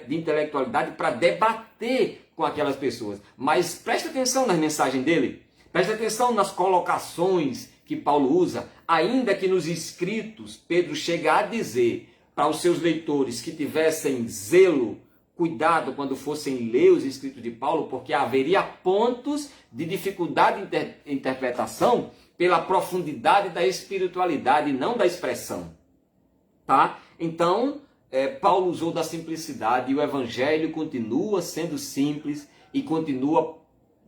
Speaker 1: intelectualidade para debater com aquelas pessoas. Mas preste atenção na mensagem dele, preste atenção nas colocações que Paulo usa, ainda que nos escritos Pedro chega a dizer para os seus leitores que tivessem zelo, cuidado quando fossem ler os escritos de Paulo, porque haveria pontos de dificuldade de interpretação pela profundidade da espiritualidade, não da expressão. Tá? Então, Paulo usou da simplicidade e o Evangelho continua sendo simples e continua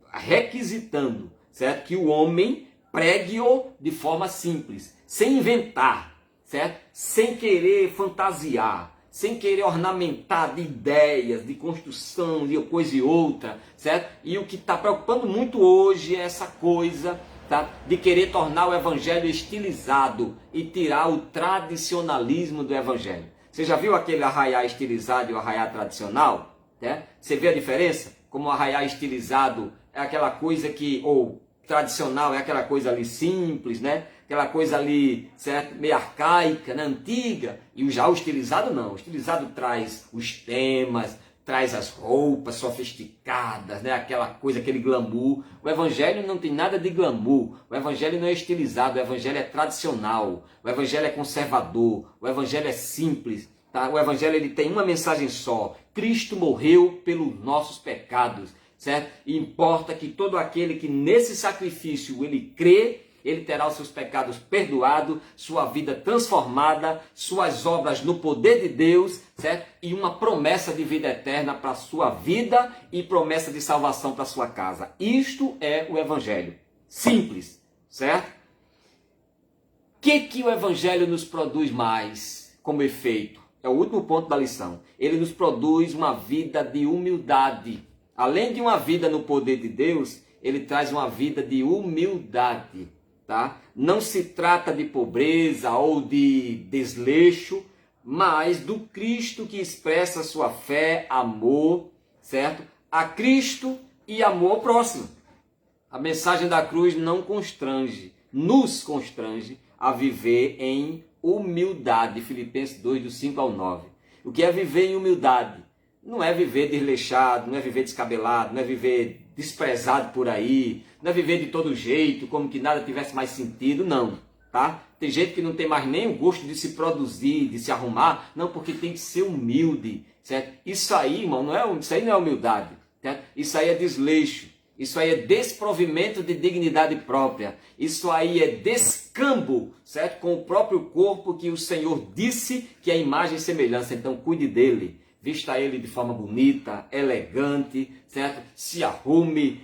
Speaker 1: requisitando, certo? Que o homem pregue-o de forma simples, sem inventar, certo? Sem querer fantasiar, sem querer ornamentar de ideias, de construção, de uma coisa e outra, certo? E o que está preocupando muito hoje é essa coisa, tá? De querer tornar o Evangelho estilizado e tirar o tradicionalismo do Evangelho. Você já viu aquele arraiá estilizado e o arraiá tradicional? Né? Você vê a diferença? Como o arraiá estilizado é aquela coisa que, ou tradicional é aquela coisa ali simples, né? Aquela coisa ali, certo? Meio arcaica, né? Antiga. E já o estilizado não. O estilizado traz os temas, traz as roupas sofisticadas, né? Aquela coisa, aquele glamour. O Evangelho não tem nada de glamour. O Evangelho não é estilizado, o Evangelho é tradicional. O Evangelho é conservador. O Evangelho é simples. Tá? O Evangelho ele tem uma mensagem só. Cristo morreu pelos nossos pecados. Certo? E importa que todo aquele que nesse sacrifício ele crê, ele terá os seus pecados perdoados, sua vida transformada, suas obras no poder de Deus, certo? E uma promessa de vida eterna para a sua vida e promessa de salvação para a sua casa. Isto é o Evangelho. Simples, certo? O que o Evangelho nos produz mais como efeito? É o último ponto da lição. Ele nos produz uma vida de humildade. Além de uma vida no poder de Deus, ele traz uma vida de humildade. Tá? Não se trata de pobreza ou de desleixo, mas do Cristo que expressa sua fé, amor, certo? A Cristo e amor ao próximo. A mensagem da cruz não constrange, nos constrange a viver em humildade. Filipenses 2, do 5 ao 9. O que é viver em humildade? Não é viver desleixado, não é viver descabelado, não é viver desprezado por aí, não é viver de todo jeito, como que nada tivesse mais sentido, não, tá? Tem gente que não tem mais nem o gosto de se produzir, de se arrumar, não, porque tem que ser humilde, certo? Isso aí, irmão, isso aí não é humildade, certo? Isso aí é desleixo, isso aí é desprovimento de dignidade própria, isso aí é descambo, certo? Com o próprio corpo que o Senhor disse que é imagem e semelhança, então cuide dele. Vista ele de forma bonita, elegante, certo? Se arrume,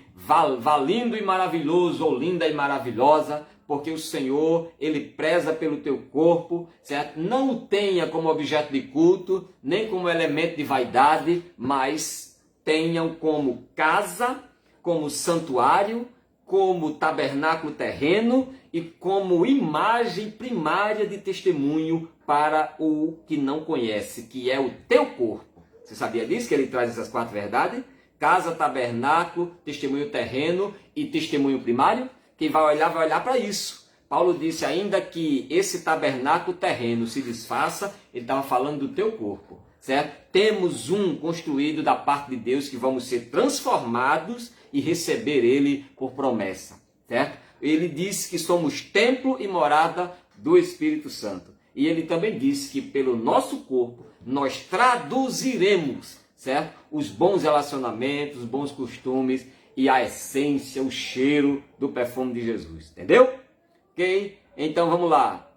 Speaker 1: lindo e maravilhoso ou linda e maravilhosa, porque o Senhor, ele preza pelo teu corpo, certo? Não o tenha como objeto de culto, nem como elemento de vaidade, mas tenham como casa, como santuário, como tabernáculo terreno e como imagem primária de testemunho para o que não conhece, que é o teu corpo. Você sabia disso, que ele traz essas 4 verdades? Casa, tabernáculo, testemunho terreno e testemunho primário. Quem vai olhar para isso. Paulo disse ainda que esse tabernáculo terreno se desfaça, ele estava falando do teu corpo, certo? Temos um construído da parte de Deus que vamos ser transformados e receber ele por promessa, certo? Ele disse que somos templo e morada do Espírito Santo. E ele também disse que pelo nosso corpo nós traduziremos, certo? Os bons relacionamentos, os bons costumes e a essência, o cheiro do perfume de Jesus, entendeu? Ok? Então vamos lá.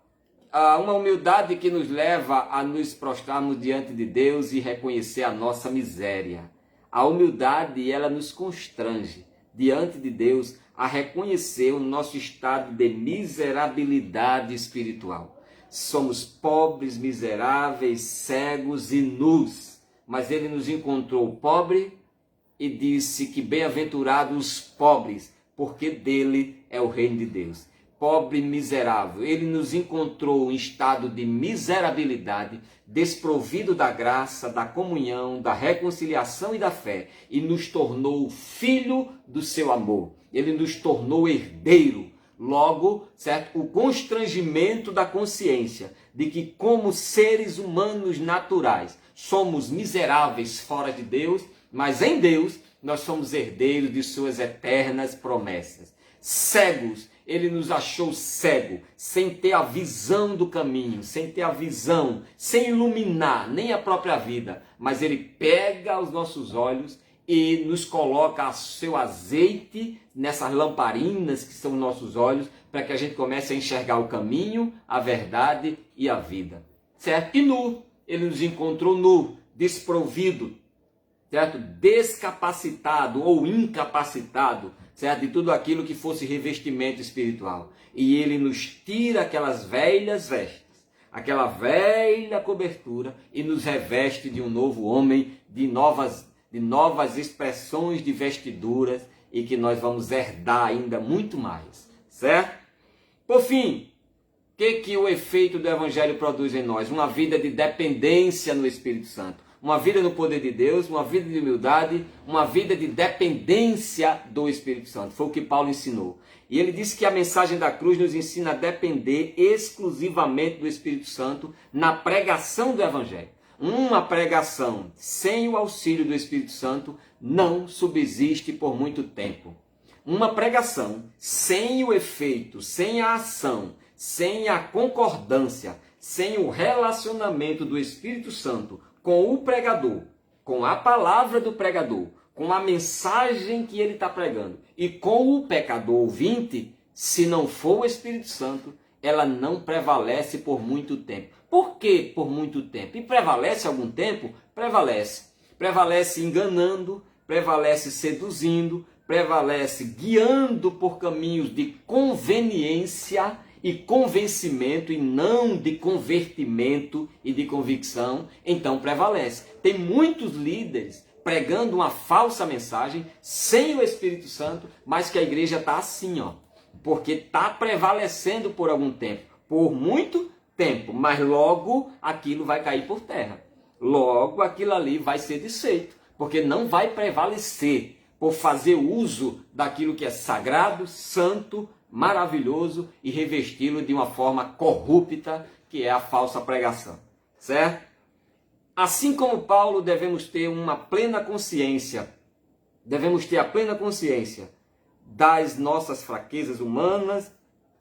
Speaker 1: Uma humildade que nos leva a nos prostrarmos diante de Deus e reconhecer a nossa miséria. A humildade, ela nos constrange diante de Deus a reconhecer o nosso estado de miserabilidade espiritual. Somos pobres, miseráveis, cegos e nus, mas ele nos encontrou pobre e disse que bem-aventurados os pobres, porque dele é o reino de Deus. Pobre e miserável, ele nos encontrou em estado de miserabilidade, desprovido da graça, da comunhão, da reconciliação e da fé, e nos tornou filho do seu amor. Ele nos tornou herdeiro. Logo, certo? O constrangimento da consciência de que, como seres humanos naturais, somos miseráveis fora de Deus, mas em Deus nós somos herdeiros de suas eternas promessas. Cegos, ele nos achou cego, sem ter a visão do caminho, sem ter a visão, sem iluminar nem a própria vida, mas ele pega os nossos olhos e nos coloca seu azeite nessas lamparinas que são nossos olhos, para que a gente comece a enxergar o caminho, a verdade e a vida, certo? E nu, ele nos encontrou nu, desprovido, certo? Descapacitado ou incapacitado, certo? De tudo aquilo que fosse revestimento espiritual. E ele nos tira aquelas velhas vestes, aquela velha cobertura e nos reveste de um novo homem, de novas expressões de vestiduras e que nós vamos herdar ainda muito mais, certo? Por fim, o que o efeito do Evangelho produz em nós? Uma vida de dependência no Espírito Santo. Uma vida no poder de Deus, uma vida de humildade, uma vida de dependência do Espírito Santo. Foi o que Paulo ensinou. E ele disse que a mensagem da cruz nos ensina a depender exclusivamente do Espírito Santo na pregação do Evangelho. Uma pregação sem o auxílio do Espírito Santo não subsiste por muito tempo. Uma pregação sem o efeito, sem a ação, sem a concordância, sem o relacionamento do Espírito Santo com o pregador, com a palavra do pregador, com a mensagem que ele está pregando e com o pecador ouvinte, se não for o Espírito Santo, ela não prevalece por muito tempo. Por que por muito tempo? E prevalece algum tempo? Prevalece. Prevalece enganando, prevalece seduzindo, prevalece guiando por caminhos de conveniência e convencimento e não de convertimento e de convicção, então prevalece. Tem muitos líderes pregando uma falsa mensagem sem o Espírito Santo, mas que a igreja está assim, ó, porque está prevalecendo por algum tempo, por muito tempo, mas logo aquilo vai cair por terra. Logo aquilo ali vai ser desfeito, porque não vai prevalecer por fazer uso daquilo que é sagrado, santo, maravilhoso e revesti-lo de uma forma corrupta, que é a falsa pregação, certo? Assim como Paulo, devemos ter uma plena consciência, devemos ter a plena consciência das nossas fraquezas humanas,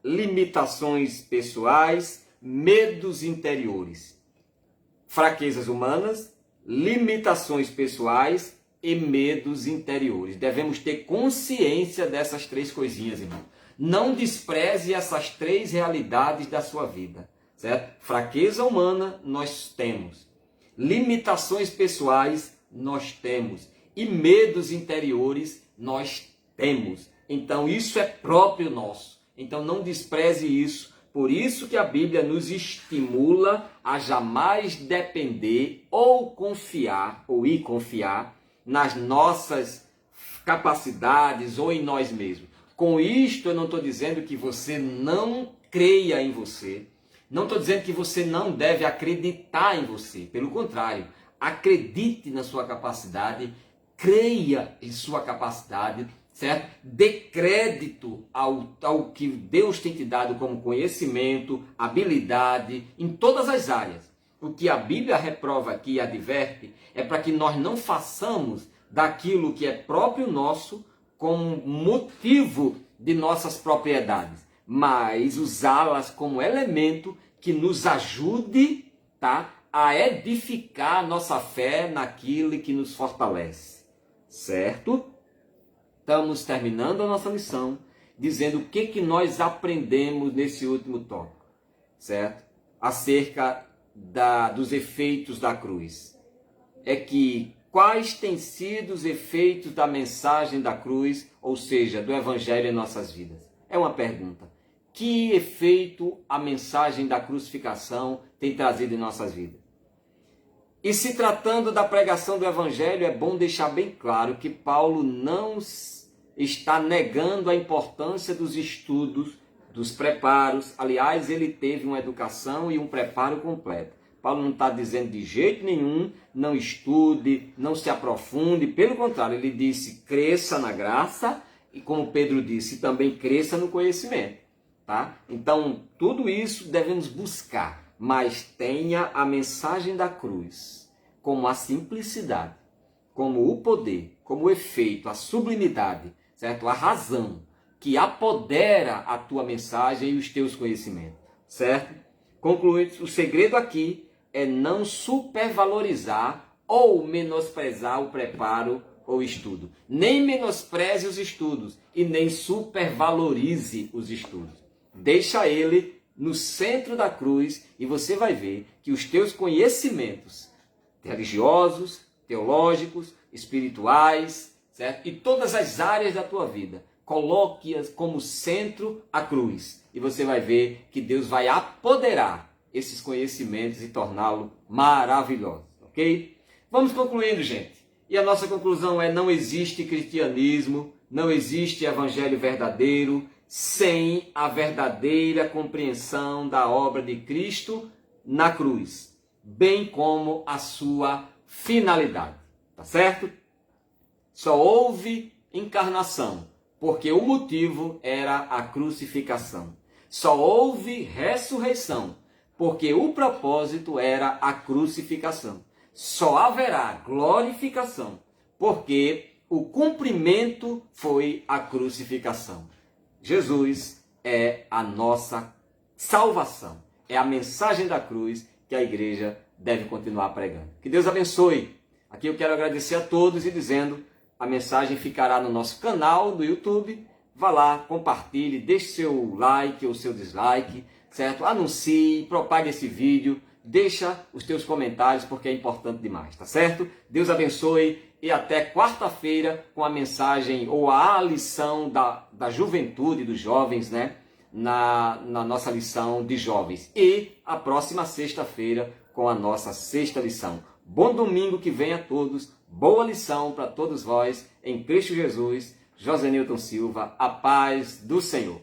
Speaker 1: limitações pessoais, medos interiores. Fraquezas humanas, limitações pessoais e medos interiores. Devemos ter consciência dessas 3 coisinhas, irmão. Não despreze essas 3 realidades da sua vida, certo? Fraqueza humana, nós temos. Limitações pessoais, nós temos. E medos interiores, nós temos. Então, isso é próprio nosso. Então, não despreze isso. Por isso que a Bíblia nos estimula a jamais depender ou confiar nas nossas capacidades ou em nós mesmos. Com isto eu não estou dizendo que você não creia em você, não estou dizendo que você não deve acreditar em você, pelo contrário, acredite na sua capacidade, creia em sua capacidade, certo? Dê crédito ao que Deus tem te dado como conhecimento, habilidade, em todas as áreas. O que a Bíblia reprova aqui e adverte é para que nós não façamos daquilo que é próprio nosso como motivo de nossas propriedades, mas usá-las como elemento que nos ajude, tá, a edificar a nossa fé naquilo que nos fortalece, certo? Estamos terminando a nossa lição dizendo o que nós aprendemos nesse último tópico, certo? Acerca dos efeitos da cruz. É que quais têm sido os efeitos da mensagem da cruz, ou seja, do Evangelho em nossas vidas? É uma pergunta. Que efeito a mensagem da crucificação tem trazido em nossas vidas? E se tratando da pregação do Evangelho, é bom deixar bem claro que Paulo não está negando a importância dos estudos, dos preparos. Aliás, ele teve uma educação e um preparo completo. Paulo não está dizendo de jeito nenhum, não estude, não se aprofunde. Pelo contrário, ele disse, cresça na graça, e como Pedro disse, também cresça no conhecimento. Tá? Então, tudo isso devemos buscar, mas tenha a mensagem da cruz como a simplicidade, como o poder, como o efeito, a sublimidade, certo? A razão que apodera a tua mensagem e os teus conhecimentos, certo? Concluído, o segredo aqui é não supervalorizar ou menosprezar o preparo ou estudo. Nem menospreze os estudos e nem supervalorize os estudos. Deixa ele no centro da cruz e você vai ver que os teus conhecimentos religiosos, teológicos, espirituais, certo? E todas as áreas da tua vida, coloque-as como centro a cruz. E você vai ver que Deus vai apoderar esses conhecimentos e torná-lo maravilhoso, ok? Vamos concluindo, gente. E a nossa conclusão é: não existe cristianismo, não existe evangelho verdadeiro sem a verdadeira compreensão da obra de Cristo na cruz, bem como a sua finalidade, tá certo? Só houve encarnação porque o motivo era a crucificação. Só houve ressurreição porque o propósito era a crucificação. Só haverá glorificação porque o cumprimento foi a crucificação. Jesus é a nossa salvação. É a mensagem da cruz que a igreja deve continuar pregando. Que Deus abençoe. Aqui eu quero agradecer a todos e dizendo, a mensagem ficará no nosso canal do YouTube. Vá lá, compartilhe, deixe seu like ou seu dislike, certo? Anuncie, propague esse vídeo, deixa os teus comentários porque é importante demais, tá certo? Deus abençoe e até quarta-feira com a mensagem ou a lição da juventude, dos jovens, né? Na nossa lição de jovens. E a próxima sexta-feira com a nossa sexta lição. Bom domingo que vem a todos, boa lição para todos vós, em Cristo Jesus. José Newton Silva, a paz do Senhor.